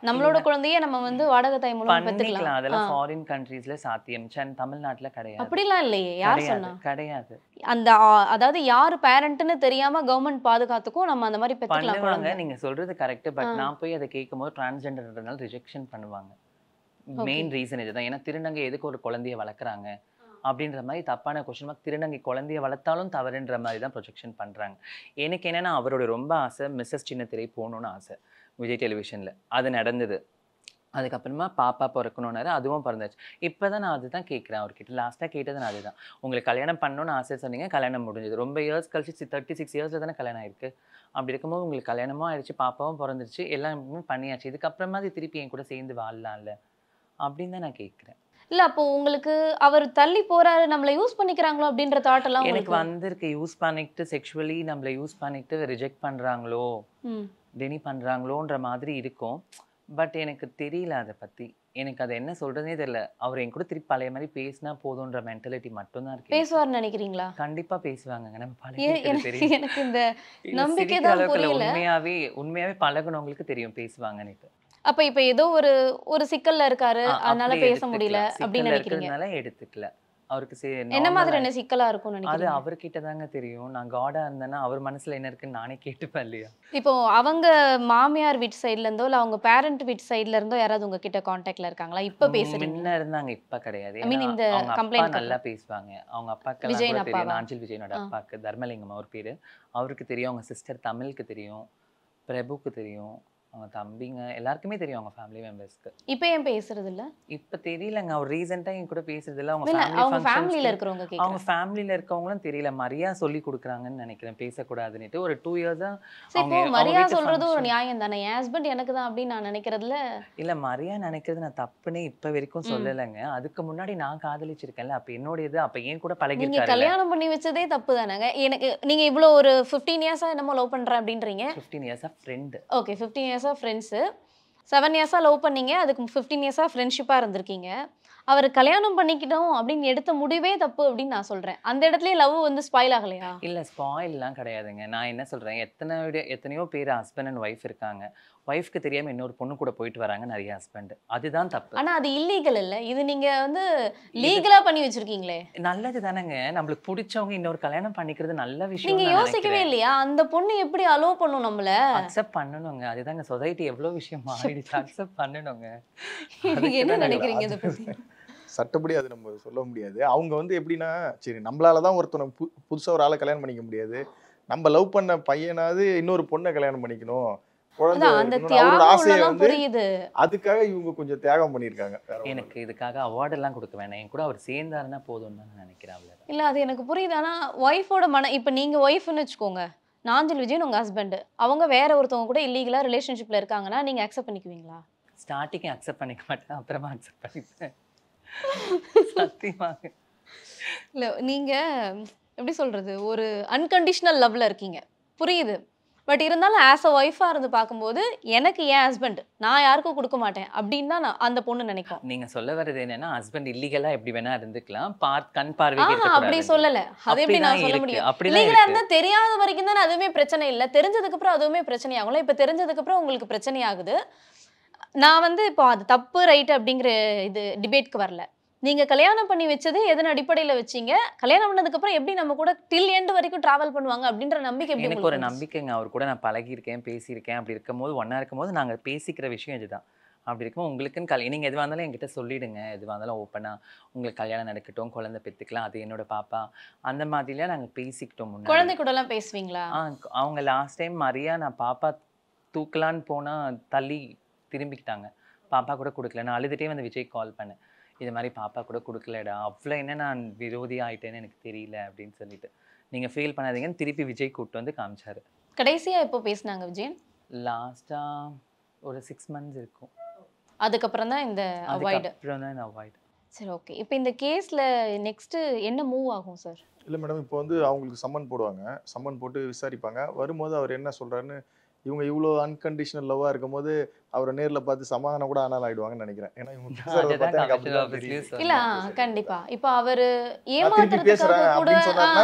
நம்மளோட குழந்தையே நம்ம வந்து வாடகை தாய் மூலமா பண்ணிக்கலாம். பெத்துக்கலாம். அதெல்லாம் ஃபாரின் கண்ட்ரீஸ்ல சாத்தியம். தமிழ்நாட்டுல கிடையாது. அப்படிலாம் இல்லையே. யார் சொன்னா? கிடையாது. அந்த அதாவது யார் பேரண்ட்னு தெரியாம கவர்மெண்ட் பாதுகாத்துக்கும் நம்ம அந்த மாதிரி பெத்துக்கலாம் பண்ணுவாங்க. குழந்தை. நீங்க சொல்றது கரெக்ட். பட் நான் போய் அதை கேட்கும்போது டிரான்ஸ்ஜெண்டர்ன்றதுனால ரிஜெக்ஷன் பண்ணுவாங்க. மெயின் ரீசன் இதுதான். ஏன்னா திருநங்கை எதுக்கு ஒரு குழந்தைய வளர்க்குறாங்க அப்படின்ற மாதிரி தப்பான கொஸ்டின் மார்க். திருநங்கை குழந்தைய வளர்த்தாலும் தவறுன்ற மாதிரி தான் ப்ரொஜெக்ஷன் பண்ணுறாங்க. எனக்கு என்னென்னா அவரோட ரொம்ப ஆசை மிஸ்ஸஸ் சின்னத்திரை போகணுன்னு ஆசை விஜய் டெலிவிஷனில். அது நடந்தது. அதுக்கப்புறமா பாப்பா பிறக்கணுன்னாரு, அதுவும் பிறந்தாச்சு. இப்போ தான் நான் அதுதான் கேட்குறேன் அவர்கிட்ட. லாஸ்ட்டாக கேட்டது நான் அதுதான். உங்களுக்கு கல்யாணம் பண்ணணும்னு ஆசை சொன்னீங்க, கல்யாணம் முடிஞ்சது. ரொம்ப இயர்ஸ் கழிச்சு 36 years தானே கல்யாணம் ஆயிருக்கு. அப்படி இருக்கும்போது உங்களுக்கு கல்யாணமும் ஆயிடுச்சு, பாப்பாவும் பிறந்துருச்சு, எல்லாமே பண்ணியாச்சு. இதுக்கப்புறமா அது திருப்பி என் கூட சேர்ந்து வாழலாம்ல அப்படின்னு தான் நான் கேட்குறேன். இல்ல அப்போ உங்களுக்கு அவர் தள்ளி போறாரு, நம்மள யூஸ் பண்ணிக்கிறாங்களோ அப்படின்ற தாட் எல்லாம் எனக்கு உங்களுக்கு வந்திருக்கு. யூஸ் பண்ணிக்கிட்டு செக்ஷுவலி நம்மளை யூஸ் பண்ணிக்கிட்டு ரிஜெக்ட் பண்ணுறாங்களோ டெனி பண்ணுறாங்களோன்ற மாதிரி இருக்கும். பட் எனக்கு தெரியல அதை பற்றி. எனக்கு அதை என்ன சொல்கிறதே தெரியல. அவர் என் கூட திருப்பி பழைய மாதிரி பேசினா போதுன்ற மென்டாலிட்டி மட்டும்தான் இருக்கு. பேசுவார்னு நினைக்கிறீங்களா? கண்டிப்பாக பேசுவாங்க. நம்ம எனக்கு இந்த நம்பிக்கை தான் புரியல. உண்மையாவே பழகுனவங்களுக்கு தெரியும் பேசுவாங்கன்னு. அப்ப இப்ப ஏதோ ஒரு சிக்கல்ல இருக்காரு, அதனால பேச முடியல அப்படின்னு நினைக்கிறீங்க? எடுத்துக்கல. அவருக்கு என்ன மாதிரியான சிக்கலா இருக்கும்னு அது நினைக்கிறீங்க? அவர்கிட்ட தாங்க தெரியும். நான் காடா இருந்தேன்னா அவர் மனசுல என்ன இருக்குன்னு நானே கேட்டுப்பேன் இல்லையா? இப்போ அவங்க மாமியார் வீட்டு சைடுல இருந்தோ இல்ல அவங்க பேரண்ட் வீட்டு சைடுல இருந்தோ யாராவது உங்ககிட்ட கான்டாக்ட்ல இருக்காங்களா? இப்ப பேசுறீங்க? முன்ன இருந்தாங்க, இப்ப கிடையாது. I mean இந்த அவங்க அப்பா கம்ப்ளைண்ட் நல்லா பேசுவாங்க. அவங்க அப்பாக்கு விஜயன் தெரியும். அப்பாவா? நாஞ்சில் விஜயனோட அப்பாக்கு தர்மலிங்கம் அவர் பேரு. அவருக்கு தெரியும். அவங்க சிஸ்டர் தமிழுக்கு தெரியும், பிரபுக்கு தெரியும், அவங்க தம்பிங்க எல்லாருக்குமே தெரியும், அவங்க ஃபேமிலி மெம்பர்ஸ்க்கு. இப்போ ஏன் பேசுறது இல்ல? இப்ப தெரியலங்க. அவர் ரீசெண்டா என் கூட பேசுறது இல்ல. அவங்க ஃபேமிலில இருக்கிறவங்க அவங்க கேக்குறாங்க. ஃபேமிலில இருக்கவங்களும் தெரியல. மரியா சொல்லி கொடுக்குறாங்கன்னு நினைக்கிறேன் பேசக்கூடாதுன்னுட்டு. ஒரு 2 years-ஆ இப்போ மரியா சொல்றது ஒரு நியாயம் தானே. என் ஹஸ்பண்ட் எனக்கு தான் அப்படின்னு நான் நினைக்கிறதுல இல்ல. மரியா நினைக்கிறது நான் தப்புன்னு இப்ப வரைக்கும் சொல்லலைங்க. அதுக்கு முன்னாடி நான் காதலிச்சிருக்கேன்ல, அப்ப என்னோடது. அப்ப ஏன் கூட நீங்க பழகிருக்காரு. கல்யாணம் பண்ணி வச்சதே தப்பு தானேங்க. எனக்கு நீங்க இவ்வளோ ஒரு 15 years-ஆ என்னமோ லவ் பண்றேன் அப்படின்றீங்க. 15 years-ஆ ஃப்ரெண்ட். ஓகே 15 years-ஆ ஃப்ரெண்ட்ஸ். 7 years-ஆ லவ் பண்ணீங்க, அதுக்கு 15 years-ஆ ஃப்ரெண்ட்ஷிப்பா இருந்திருக்கீங்க. அவர் கல்யாணம் பண்ணிக்கிட்டோம் அப்படின்னு எடுத்த முடிவே தப்பு அப்படின்னு நான் சொல்றேன். அந்த இடத்துலயே லவ் வந்து ஸ்பாயில் ஆகலையா? இல்ல ஸ்பாயில்லாம் கிடையாதுங்க. நான் என்ன சொல்றேன், எத்தனையோ பேர் ஹஸ்பண்ட் அண்ட் ஒய்ஃப் இருக்காங்க. ஒய்ஃப்க்கு தெரியாம இன்னொரு பொண்ணு கூட போயிட்டு வராங்க நிறைய ஹஸ்பண்ட். அதுதான் தப்பு. ஆனா அது இல்லீகல் இல்ல. இது நீங்க வந்து லீகலா பண்ணி வச்சிருக்கீங்களே. நல்லது தானேங்க. நம்மளுக்கு பிடிச்சவங்க இன்னொரு கல்யாணம் பண்ணிக்கிறது நல்ல விஷயம். நீங்க யோசிக்கவே இல்லையா? அந்த பொண்ணு எப்படி அலோ பண்ணும் நம்மள? அக்செப்ட் பண்ணணுங்க. அதுதாங்க சொசைட்டி எவ்வளவு விஷயம் மாறிடுச்சு. அக்செப்ட் பண்ணணுங்க. என்ன நினைக்கிறீங்க இத பத்தி? சட்டப்படி அது நம்ம சொல்ல முடியாது. அவங்க வந்து எப்படின்னா, சரி நம்மளால தான் ஒருத்தனை புதுசா ஒரு ஆளை கல்யாணம் பண்ணிக்க முடியாது, நம்ம லவ் பண்ண பையனாவது இன்னொரு பொண்ணை கல்யாணம் பண்ணிக்கணும், குழந்தை அந்த இருக்கணும்னு அவரோட ஆசையை தியாகம் வந்து புரியுது. அதுக்காக இவங்க கொஞ்சம் தியாகம் பண்ணியிருக்காங்க. எனக்கு இதுக்காக அவார்டு எல்லாம் கொடுக்க வேணாம். என் கூட அவர் சேர்ந்தாருன்னா போதும்னு தான் நினைக்கிறேன். அவ்வளவுதான். இல்ல அது எனக்கு புரியுது. ஆனா ஒய்ஃபோட இப்ப நீங்க ஒய்ஃப்னு வச்சுக்கோங்க, நாஞ்சில் விஜயன் உங்க ஹஸ்பண்ட், அவங்க வேற ஒருத்தவங்க கூட இல்லீகலா ரிலேஷன்ஷிப்ல இருக்காங்கன்னா நீங்க அக்செப்ட் பண்ணிக்குவீங்களா? ஸ்டார்டிங் அக்செப்ட் பண்ணிக்க மாட்டேன், அப்புறமா அக்செப்ட் பண்ணிப்பேன். சத்தியமாக. இல்ல நீங்க எப்படி சொல்றது, ஒரு அன்கண்டிஷனல் லவ்ல இருக்கீங்க, புரியுது. பட் இருந்தாலும் ஆஸ் அ ஒய்ஃபா இருந்து பார்க்கும்போது எனக்கு என் ஹஸ்பண்ட் நான் யாருக்கும் கொடுக்க மாட்டேன் அப்படின்னு தான் அந்த பொண்ணு நினைக்கும். நீங்க சொல்ல வர்றது என்னன்னா ஹஸ்பண்ட் இல்லீகலா எப்படி வேணா இருந்துக்கலாம், கண் பார்வைக்கு இருக்க அப்படி சொல்லல. அது எப்படி நான் சொல்ல முடியும்? இல்லீகலா இருந்தா தெரியாத வரைக்கும் தான் அதுவுமே பிரச்சனை இல்ல, தெரிஞ்சதுக்கு அப்புறம் அதுவுமே பிரச்சனை ஆகும்ல. இப்ப தெரிஞ்சதுக்கு அப்புறம் உங்களுக்கு பிரச்சனை ஆகுது. நான் வந்து இப்போ அது தப்பு ரைட் அப்படிங்கிற இது டிபேட்க்கு வரல. நீங்க கல்யாணம் பண்ணி வச்சது எதன் அடிப்படையில வச்சீங்க, கல்யாணம் பண்ணதுக்கு அப்புறம் எப்படி நம்ம கூட டில் எண்ட் வரைக்கும் டிராவல் பண்ணுவாங்க அப்படின்ற நம்பிக்கை எப்படி எனக்கு ஒரு நம்பிக்கைங்க. அவர் கூட நான் பழகியிருக்கேன், பேசியிருக்கேன். அப்படி இருக்கும்போது ஒன்றா இருக்கும்போது நாங்கள் பேசிக்கிற விஷயம் இதுதான். அப்படி இருக்கும்போது உங்களுக்குன்னு நீங்கள் எதுவாக இருந்தாலும் என்கிட்ட சொல்லிவிடுங்க, எதுவாக இருந்தாலும் ஓப்பனாக உங்களுக்கு கல்யாணம் நடக்கட்டும், குழந்தை பெற்றுக்கலாம், அது என்னோட பாப்பா, அந்த மாதிரிலாம் நாங்கள் பேசிக்கிட்டோம். முன்னாடி குழந்தை கூடலாம் பேசுவீங்களா? அவங்க லாஸ்ட் டைம் மரியா நான் பாப்பா தூக்கலான்னு போனால் தள்ளி திரும்பிக்கிட்டாங்க, பாப்பா கூட கொடுக்கல. நான் அழுதுகிட்டே வந்து விஜய் கால் பண்ணேன், இது மாதிரி பாப்பா கூட கொடுக்கலடா, அவ்வளோ என்ன நான் விரோதி ஆகிட்டேன்னு எனக்கு தெரியல அப்படின்னு சொல்லிட்டு. நீங்கள் ஃபீல் பண்ணாதீங்கன்னு திருப்பி விஜய் கூப்பிட்டு வந்து காமிச்சாரு. கடைசியாக எப்போ பேசினாங்க விஜயன்? லாஸ்ட்டாக ஒரு 6 months இருக்கும். அதுக்கப்புறம் தான் இந்த அவாய்டு. சரி, ஓகே. இப்போ இந்த கேஸில் நெக்ஸ்ட்டு என்ன மூவ் ஆகும் சார்? இல்லை மேடம், இப்போ வந்து அவங்களுக்கு சம்மன் போடுவாங்க, சம்மன் போட்டு விசாரிப்பாங்க. வரும்போது அவர் என்ன சொல்கிறாருன்னு, இவங்க இவ்வளோ அன்கண்டிஷனல் லவ்வாக இருக்கும் போது அவரை நேரில் பார்த்து சமாதானம் கூட ஆனால் ஆகிடுவாங்கன்னு நினைக்கிறேன். ஏன்னா இவங்க இல்ல கண்டிப்பா இப்போ அவர் ஏமாத்துறதுக்காக கூட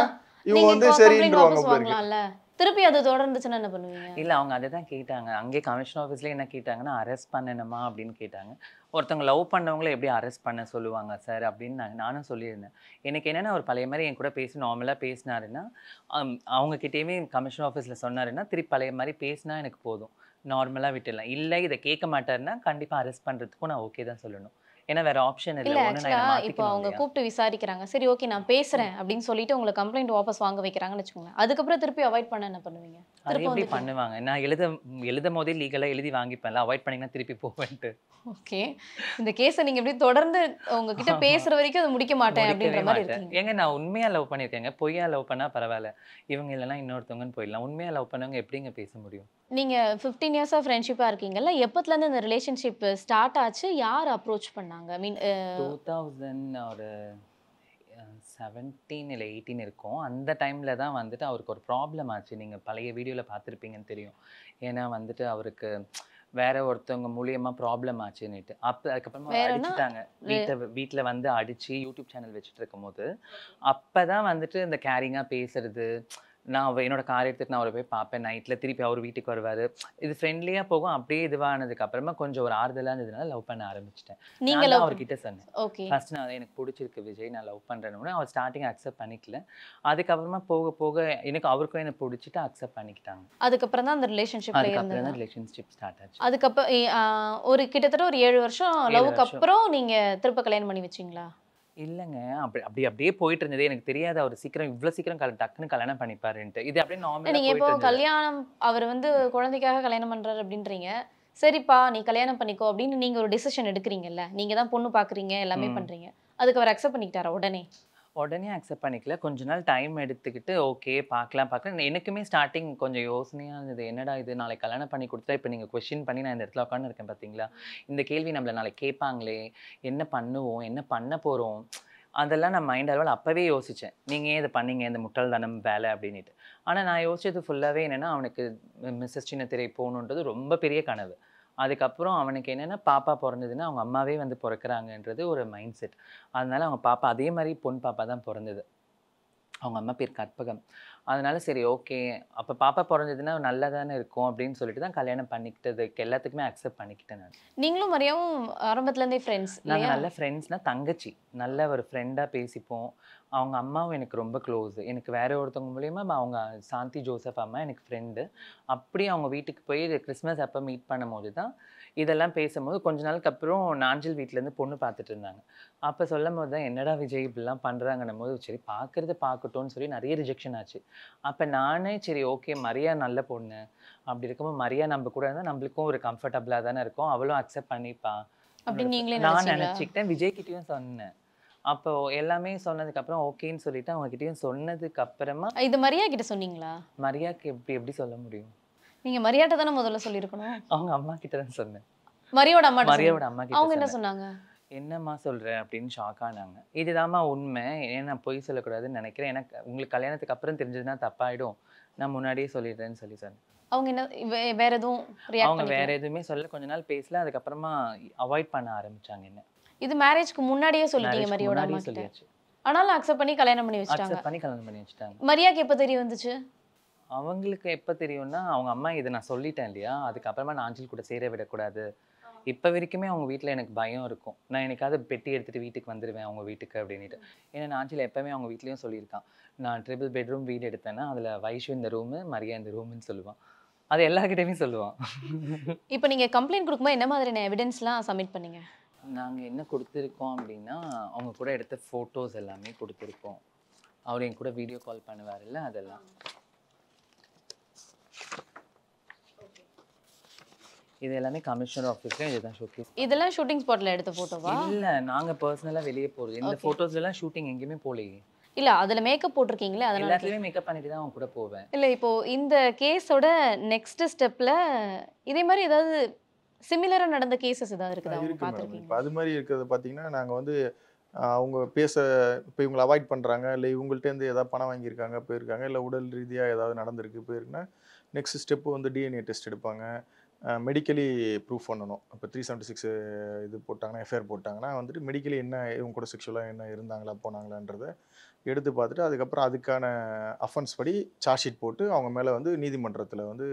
இவங்க வந்து சரின்றவாங்கல்ல, திருப்பி அது தொடர்ந்துச்சுன்னா என்ன பண்ணுவீங்க? இல்லை, அவங்க அதை தான் கேட்டாங்க. அங்கே கமிஷன் ஆஃபீஸ்லேயே என்ன கேட்டாங்கன்னா, அரெஸ்ட் பண்ணணுமா அப்படின்னு கேட்டாங்க. ஒருத்தவங்க லவ் பண்ணவங்கள எப்படி அரெஸ்ட் பண்ண சொல்லுவாங்க சார் அப்படின்னு நானும் சொல்லியிருந்தேன். எனக்கு என்னென்னா ஒரு பழைய மாதிரி என் கூட பேசி நார்மலாக பேசினாருன்னா, அவங்கக்கிட்டேயுமே கமிஷன் ஆஃபீஸில் சொன்னாருன்னா திருப்பி பழைய மாதிரி பேசினா எனக்கு போதும், நார்மலாக விட்டுடலாம். இல்லை இதை கேட்க மாட்டாருன்னா கண்டிப்பாக அரெஸ்ட் பண்ணுறதுக்கும் நான் ஓகே தான் சொல்லணும். ஏன்னா வேற ஆப்ஷன் இல்லை. இப்போ அவங்க கூப்பிட்டு விசாரிக்கிறாங்க, சரி ஓகே நான் பேசுறேன் அப்படின்னு சொல்லிட்டு உங்களை கம்ப்ளைண்ட் வாபஸ் வாங்க வைக்கிறாங்கன்னு வச்சுக்கோங்க, அதுக்கப்புறம் திருப்பி அவாய்ட் பண்ண என்ன பண்ணுவீங்க? அது எப்படி பண்ணுவாங்க? நான் எழுதும் போதே லீகலாக எழுதி வாங்கிப்பேன்ல, அவாய்ட் பண்ணிங்கன்னா திருப்பி போவேன்ட்டு. ஓகே, இந்த கேஸை நீங்க எப்படி தொடர்ந்து உங்ககிட்ட பேசுற வரைக்கும் அதை முடிக்க மாட்டேன் அப்படின்ற மாதிரி இருக்கீங்க. ஏங்க நான் உண்மையா லவ் பண்ணியிருக்கேங்க, பொய்யா லவ் பண்ணா பரவாயில்ல, இவங்க இல்லைன்னா இன்னொருத்தவங்கன்னு போயிடலாம். உண்மையா லவ் பண்ணவங்க எப்படிங்க பேச முடியும்? நீங்க 15 years ஃப்ரெண்ட்ஷிப்பா இருக்கீங்கல்ல, எப்பத்துல இந்த ரிலேஷன்ஷிப் ஸ்டார்ட் ஆச்சு, யார் அப்ரோச் பண்ணாங்க? ஐ மீன் 2000 ஒரு 17 இல்லை 18 இருக்கும். அந்த டைமில் தான் வந்துட்டு அவருக்கு ஒரு ப்ராப்ளம் ஆச்சு. நீங்கள் பழைய வீடியோவில் பார்த்துருப்பீங்கன்னு தெரியும். ஏன்னா வந்துட்டு அவருக்கு வேற ஒருத்தவங்க மூலியமா ப்ராப்ளம் ஆச்சுன்னுட்டு அதுக்கப்புறமா அடிச்சுட்டாங்க. வீட்டில் வந்து அடிச்சு யூடியூப் சேனல் வச்சுட்டு இருக்கும் போது அப்போதான் வந்துட்டு இந்த கேரிங்காக பேசுறது, நான் என்னோட கார் எடுத்துட்டு நான் அவரை போய் பார்ப்பேன் நைட்டில், திருப்பி அவர் வீட்டுக்கு வருவார், இது ஃப்ரெண்ட்லியாக போகும். அப்படியே இதுவானதுக்கு அப்புறமா கொஞ்சம் ஒரு ஆறுதலாக இருந்ததுனால லவ் பண்ண ஆரம்பிச்சிட்டேன். நீங்கள் அவர்கிட்ட சொன்னேன், ஃபர்ஸ்ட் நான் எனக்கு பிடிச்சிருக்கு விஜய், நான் லவ் பண்ணுறேன்னு. அவர் ஸ்டார்டிங் அக்செப்ட் பண்ணிக்கல, அதுக்கப்புறமா போக போக எனக்கு அவருக்கும் எனக்கு பிடிச்சிட்டு அக்செப்ட் பண்ணிக்கிட்டாங்க. அதுக்கப்புறம் தான் அந்த ரிலேஷன்ஷிப் ஸ்டார்ட் ஆச்சு. அதுக்கப்புறம் ஒரு கிட்டத்தட்ட ஒரு 7 வருஷம் லவ்க்கு அப்புறம் நீங்கள் திரும்ப கல்யாணம் பண்ணி வச்சிங்களா? இல்லைங்க, அப்படியே போயிட்டு இருந்தது. எனக்கு தெரியாது அவர் இவ்வளோ சீக்கிரம் டக்குன்னு கல்யாணம் பண்ணிப்பாருன்ட்டு. இது அப்படியே நார்மலாக. நீங்கள் இப்போ கல்யாணம் அவர் வந்து குழந்தைக்காக கல்யாணம் பண்ணுறாரு அப்படின்றீங்க, சரிப்பா நீ கல்யாணம் பண்ணிக்கோ அப்படின்னு நீங்கள் ஒரு டிசிஷன் எடுக்கிறீங்கல்ல, நீங்கள் தான் பொண்ணு பார்க்குறீங்க எல்லாமே பண்ணுறீங்க, அதுக்கு அவர் அக்செப்ட் பண்ணிக்கிட்டாரா? உடனே அக்செப்ட் பண்ணிக்கல, கொஞ்ச நாள் டைம் எடுத்துக்கிட்டு ஓகே பார்க்கலாம். எனக்குமே ஸ்டார்டிங் கொஞ்சம் யோசனையாக இருந்தது, என்னடா இது நாளைக்கு கல்யாணம் பண்ணி கொடுத்தா இப்போ நீங்கள் கொஸ்டின் பண்ணி நான் இந்த இடத்துல உட்காந்து இருக்கேன் பார்த்தீங்களா, இந்த கேள்வி நம்மளை நாளைக்கு கேட்பாங்களே, என்ன பண்ணுவோம், என்ன பண்ண போகிறோம், அதெல்லாம் நான் மைண்ட் அளவில் அப்போவே யோசித்தேன். நீங்கள் ஏன் இதை பண்ணீங்க, இந்த முட்டாள்தனம் வேலை அப்படின்ட்டு. ஆனால் நான் யோசிச்சது ஃபுல்லாகவே என்னென்னா, அவனுக்கு மிஸ்ஸஸ் சின்னத்திரை போகணுன்றது ரொம்ப பெரிய கனவு. அதுக்கப்புறம் அவனுக்கு என்னென்னா பாப்பா பிறந்ததுன்னா அவங்க அம்மாவே வந்து பிறக்கிறாங்கன்றது ஒரு மைண்ட் செட். அதனால அவங்க பாப்பா அதே மாதிரி பொன் பாப்பா தான் பிறந்தது. அவங்க அம்மா பேர் கற்பகம். அதனால சரி ஓகே, அப்போ பாப்பா பிறந்ததுன்னா நல்லா தானே இருக்கும் அப்படின்னு சொல்லிட்டு தான் கல்யாணம் பண்ணிக்கிட்டதுக்கு எல்லாத்துக்குமே அக்செப்ட் பண்ணிக்கிட்டேன் நான். நீங்களும் மரியாவும் ஆரம்பத்துலேருந்தே ஃப்ரெண்ட்ஸ்? நாங்கள் நல்ல ஃப்ரெண்ட்ஸ்னால் தங்கச்சி, நல்ல ஒரு ஃப்ரெண்டாக பேசிப்போம். அவங்க அம்மாவும் எனக்கு ரொம்ப க்ளோஸு. எனக்கு வேற ஒருத்தவங்க மூலியமாக அவங்க சாந்தி ஜோசப் அம்மா எனக்கு ஃப்ரெண்டு. அப்படி அவங்க வீட்டுக்கு போய் கிறிஸ்மஸ் அப்போ மீட் பண்ணும்போது தான் இதெல்லாம் பேசும்போது கொஞ்ச நாளுக்கு அப்புறம் நாஞ்சில் வீட்டிலேருந்து பொண்ணு பார்த்துட்டு இருந்தாங்க. அப்போ சொல்லும் போது தான் என்னடா விஜய் இப்படிலாம் பண்ணுறாங்கன்னும் போது சரி பார்க்குறது பார்க்கட்டும்னு சொல்லி நிறைய ரிஜெக்ஷன் ஆச்சு. அப்போ நானே சரி ஓகே மரியா நல்ல பொண்ணு, அப்படி இருக்கும்போது மரியா நம்ம கூட இருந்தால் நம்மளுக்கும் ஒரு கம்ஃபர்டபுளாக தானே இருக்கும், அவளும் அக்செப்ட் பண்ணிப்பா அப்படின்னு நான் நினச்சிக்கிட்டேன். விஜய்கிட்டையும் சொன்னேன். அப்போ எல்லாமே சொன்னதுக்கப்புறம் ஓகேன்னு சொல்லிட்டு அவங்ககிட்டயும் சொன்னதுக்கு அப்புறமா இது மரியா கிட்ட சொன்னீங்களா? மரியாக்கு எப்படி சொல்ல முடியும்? நீங்க மரியாட்ட தானே முதல்ல சொல்லியிருக்கணும். அவங்க அம்மா கிட்ட தான் சொன்னேன். மரியாவோட அம்மா கிட்ட. அவங்க என்ன சொன்னாங்க? என்னம்மா சொல்ற அப்படின்னு ஷாக் ஆனாங்க. இதுதாம்மா உண்மை, ஏன்னா நான் பொய் சொல்லக்கூடாதுன்னு நினைக்கிறேன், எனக்கு உங்களுக்கு கல்யாணத்துக்கு அப்புறம் தெரிஞ்சதுன்னா தப்பாயிடும், நான் முன்னாடியே சொல்லிடுறேன்னு சொல்லி சொன்னேன். அவங்க என்ன வேற எதுவும் ரியாக்ட் அவங்க பண்ணி வேற எதுவுமே சொல்ல கொஞ்ச நாள் பேசல, அதுக்கப்புறமா அவாய்ட் பண்ண ஆரம்பிச்சாங்க என்ன. இது மேரேஜ்க்கு முன்னாடியே சொல்லிட்டீங்க Marriage மரியோட முன்னாடியே அம்மா கிட்ட. சொல்லியாச்சு. ஆனாலும் அக்செப்ட் பண்ணி கல்யாணம் பண்ணி வச்சிட்டாங்க. அக்செப்ட் பண்ணி கல்யாணம் பண்ணி வச்சிட்டாங்க. மரியாக்கு எப்ப தெரிய வந்துச்சு? அவங்களுக்கு எப்போ தெரியும்னா அவங்க அம்மா இதை நான் சொல்லிட்டேன் இல்லையா, அதுக்கப்புறமா நான் ஆஞ்சல் கூட சேர விடக்கூடாது. இப்போ வரைக்குமே அவங்க வீட்டில் எனக்கு பயம் இருக்கும், நான் எனக்காவது பெட்டி எடுத்துகிட்டு வீட்டுக்கு வந்துடுவேன் அவங்க வீட்டுக்கு அப்படின்ட்டு. ஏன்னா நான் ஆஞ்சல் எப்போவுமே அவங்க வீட்லேயும் சொல்லியிருக்கான், நான் 3 பெட்ரூம் வீடு எடுத்தேன்னா அதில் வைஷு இந்த ரூமு மரியா இந்த ரூமுன்னு சொல்லுவான், அது எல்லாருக்கிட்டையுமே சொல்லுவான். இப்போ நீங்க கம்ப்ளைண்ட் கொடுக்கும்போது என்ன மாதிரியான எவிடன்ஸ்லாம் சப்மிட் பண்ணீங்க? நாங்கள் என்ன கொடுத்துருக்கோம் அப்படின்னா அவங்க கூட எடுத்த ஃபோட்டோஸ் எல்லாமே கொடுத்துருக்கோம். அவர் என் கூட வீடியோ கால் பண்ணுவார்ல அதெல்லாம். இது எல்லாமே கமிஷனர் ஆஃபீஸ்ல இதுதான் ஷூட்டிங். இதெல்லாம் ஷூட்டிங் ஸ்பாட்ல எடுத்த போட்டோவா? இல்ல நாங்க பர்சனலா வெளியே போறது. இந்த போட்டோஸ்ல எல்லாம் ஷூட்டிங் எங்கேயுமே போலையே. இல்ல அதுல மேக்கப் போட்டிருக்கீங்களே அதனால. எல்லாத்துலயுமே மேக்கப் பண்ணிட்டு தான் அவங்க கூட போவேன். இல்ல இப்போ இந்த கேஸோட நெக்ஸ்ட் ஸ்டெப்ல இதே மாதிரி ஏதாவது சிமிலரா நடந்த கேசஸ் ஏதாவது இருக்குதா அவங்க பாத்துக்கிங்க? இப்போ அது மாதிரி இருக்கிறது பார்த்தீங்கன்னா நாங்கள் வந்து அவங்க பேச இப்போ இவங்களை அவாய்ட் பண்ணுறாங்க, இல்லை இவங்கள்ட்டேருந்து ஏதாவது பணம் வாங்கியிருக்காங்க போயிருக்காங்க, இல்லை உடல் ரீதியாக ஏதாவது நடந்திருக்கு போயிருக்குன்னா நெக்ஸ்ட் ஸ்டெப்பு வந்து டிஎன்ஏ டெஸ்ட் எடுப்பாங்க, மெடிக்கலி ப்ரூஃப் பண்ணணும். இப்போ 376 இது போட்டாங்கன்னா எஃப்ஐஆர் போட்டாங்கன்னா வந்துட்டு மெடிக்கலி என்ன இவங்க கூட செக்ஷுவலாக என்ன இருந்தாங்களா போனாங்களான்றதை எடுத்து பார்த்துட்டு அதுக்கப்புறம் அதுக்கான அஃபென்ஸ் படி சார்ஜ் ஷீட் போட்டு அவங்க மேலே வந்து நீதிமன்றத்தில் வந்து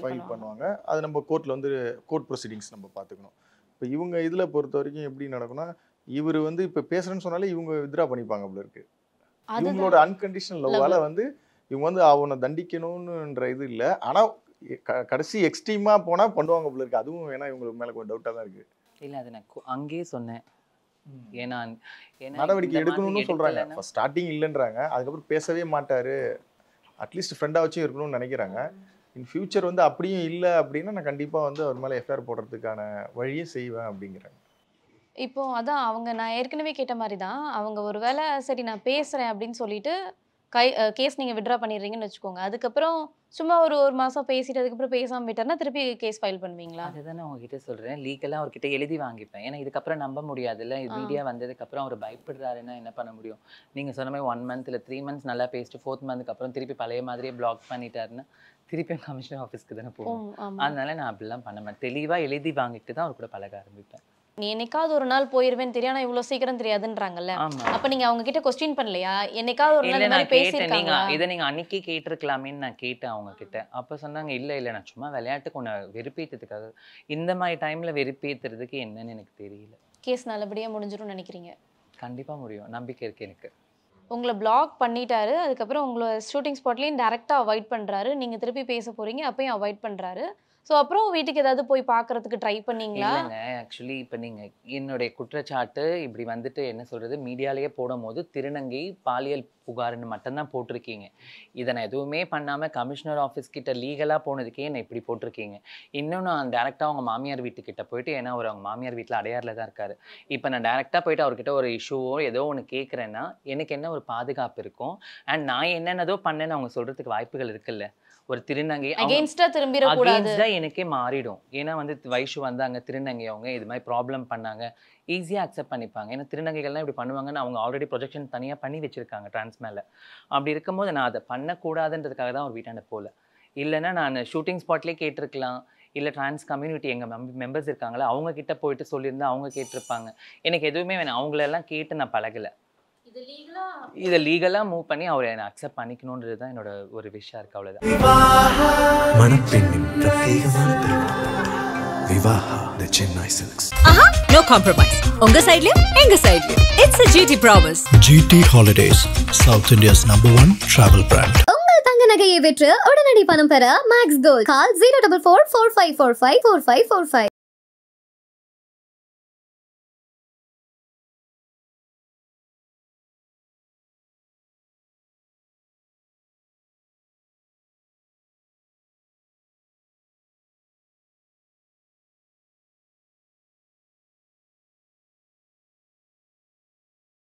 ஃபைல் பண்ணுவாங்க. அது நம்ம கோர்ட்டில் வந்து கோர்ட் ப்ரொசீடிங்ஸ் நம்ம பார்த்துக்கணும். இப்போ இவங்க இதில் பொறுத்த வரைக்கும் எப்படி நடக்கும்னா இவர் வந்து இப்போ பேசுகிறேன்னு சொன்னாலே இவங்க வித்ரா பண்ணிப்பாங்க அப்படி இருக்கு. இவங்களோட அன்கண்டிஷனல் லவ்வால் வந்து இவங்க வந்து அவனை தண்டிக்கணும்ன்ற இது இல்லை, ஆனால் கடைசி எக்ஸ்ட்ரீமாக போனால் பண்ணுவாங்க போல இருக்கு. அதுவும் ஏன்னா இவங்களுக்கு மேலே கொஞ்சம் டவுட்டாக தான் இருக்குது. இல்லை அது நான் அங்கேயே சொன்னேன், ஏன்னா நடவடிக்கை எடுக்கணும்னு சொல்கிறாங்க. ஸ்டார்டிங் இல்லைன்றாங்க, அதுக்கப்புறம் பேசவே மாட்டார், அட்லீஸ்ட் ஃப்ரெண்டாக வச்சும் இருக்கணும்னு நினைக்கிறாங்க. இன் ஃபியூச்சர் வந்து அப்படியும் இல்லை அப்படின்னா நான் கண்டிப்பாக வந்து அவர் மேலே எஃப்ஐஆர் போடுறதுக்கான வழியே செய்வேன் அப்படிங்கிறாங்க. இப்போ அதான் அவங்க நான் ஏற்கனவே கேட்ட மாதிரி தான் அவங்க ஒரு வேளை சரி நான் பேசுகிறேன் அப்படின்னு சொல்லிட்டு கேஸ் நீங்கள் விட்ரா பண்ணிடுறீங்கன்னு வச்சுக்கோங்க, அதுக்கப்புறம் சும்மா ஒரு மாதம் பேசிட்டு அதுக்கப்புறம் பேசாமல் விட்டார்னா திருப்பி கேஸ் ஃபைல் பண்ணுவீங்களா? அதுதான் உங்ககிட்ட சொல்கிறேன், லீகலாக அவர்கிட்ட எழுதி வாங்கிப்பேன். ஏன்னா இதுக்கப்புறம் நம்ப முடியாதுல்ல, மீடியா வந்ததுக்கப்புறம் அவர் பயப்படுறாருன்னா என்ன பண்ண முடியும்? நீங்கள் சொன்ன மாதிரி 1 month இல்லை 3 months நல்லா பேசிட்டு 4th month அப்புறம் திருப்பி பழைய மாதிரியே பிளாக் பண்ணிட்டாருன்னா திருப்பியும் கமிஷனர் ஆஃபீஸ்க்கு தானே போகும். அதனால நான் அப்படிலாம் பண்ண மாட்டேன், தெளிவாக எழுதி வாங்கிட்டு தான் அவர் கூட பழக ஆரம்பிப்பேன். நீ என்னைக்காவது ஒரு நாள் போயிருவேன்னு தெரியும், ஆனால் இவ்வளோ சீக்கிரம் தெரியாதுன்றாங்கல்ல, அப்போ நீங்கள் அவங்க கிட்ட கொஸ்டின் பண்ணலையா? என்னைக்காவது ஒரு நாள் நான் பேசியிருக்காங்க இதை நீங்கள் அன்னைக்கே கேட்டிருக்கலாமேன்னு நான் கேட்டேன் அவங்க கிட்ட. அப்போ சொன்னாங்க இல்லை நான் சும்மா விளையாட்டுக்கு ஒன்று வெறுப்பேற்றதுக்காக. இந்த மாதிரி டைமில் வெறுப்பேற்றுறதுக்கு என்னன்னு எனக்கு தெரியல. கேஸ் நல்லபடியாக முடிஞ்சிடும்னு நினைக்கிறீங்க? கண்டிப்பாக முடியும், நம்பிக்கை இருக்கு எனக்கு. உங்களை பிளாக் பண்ணிட்டாரு, அதுக்கப்புறம் உங்களை ஷூட்டிங் ஸ்பாட்லேயும் டேரெக்டாக அவாய்ட் பண்ணுறாரு, நீங்கள் திருப்பி பேச போகிறீங்க அப்பயும் அவாய்ட் பண்ணுறாரு. ஸோ அப்புறம் வீட்டுக்கு ஏதாவது போய் பார்க்கறதுக்கு ட்ரை பண்ணீங்களா? இல்லைங்க, ஆக்சுவலி இப்போ நீங்கள் என்னுடைய குற்றச்சாட்டு இப்படி வந்துட்டு என்ன சொல்கிறது மீடியாலேயே போடும் போது திருநங்கை பாலியல் புகார்னு மட்டும்தான் போட்டிருக்கீங்க. இதை நான் எதுவுமே பண்ணாமல் கமிஷனர் ஆஃபீஸ் கிட்ட லீகலாக போனதுக்கே என்ன இப்படி போட்டிருக்கீங்க. இன்னும் நான் டேரெக்டாக அவங்க மாமியார் வீட்டுக்கிட்ட போயிட்டு, ஏன்னா அவர் அவங்க மாமியார் வீட்டில் அடையாரில் தான் இருக்காரு, இப்போ நான் டேரெக்டாக போயிட்டு அவர்கிட்ட ஒரு இஷ்யூவோ ஏதோ ஒன்று கேட்குறேன்னா எனக்கு என்ன ஒரு பாதுகாப்பு இருக்கும்? அண்ட் நான் என்னென்னதோ பண்ணேன்னு அவங்க சொல்கிறதுக்கு வாய்ப்புகள் இருக்குல்ல. ஒரு திருநங்கை எனக்கே மாறிடும். ஏன்னா வந்து வைஷு வந்தாங்க திருநங்கை, அவங்க இது மாதிரி ப்ராப்ளம் பண்ணாங்க, ஈஸியாக அக்செப்ட் பண்ணிப்பாங்க. ஏன்னா திருநங்கைகள்லாம் இப்படி பண்ணுவாங்கன்னு அவங்க ஆல்ரெடி ப்ரொஜெக்ஷன் தனியாக பண்ணி வச்சுருக்காங்க ட்ரான்ஸ் மேலே. அப்படி இருக்கும்போது நான் அதை பண்ணக்கூடாதுன்றதுக்காக தான் ஒரு வீட்டாண்ட போகல. இல்லைன்னா நான் ஷூட்டிங் ஸ்பாட்லேயே கேட்டிருக்கலாம், இல்லை ட்ரான்ஸ் கம்யூனிட்டி எங்கள் மெம்பர்ஸ் இருக்காங்களா அவங்க கிட்ட போயிட்டு சொல்லியிருந்தா அவங்க கேட்டிருப்பாங்க. எனக்கு எதுவுமே வேணாம், அவங்களெல்லாம் கேட்டு நான் பழகலை. இதை லீகலாக மூவ் பண்ணி அவரை என்னை அக்செப்ட் பண்ணிக்கணுன்றது தான் என்னோட ஒரு விஷயம் இருக்கு, அவ்வளோதான். மணப்பெண்ணின் பிரத்யேகமான திருமணம் Vivaha the Chennai silks. No compromise. உங்க சைடுலயும் எங்க சைடுலயும். It's a GT promise. GT Holidays, South India's #1 travel brand. உங்கள் தங்க நகையை விற்று உடனடி பணம் பெற மேக்ஸ் கோல்ட். கால் 04445454545.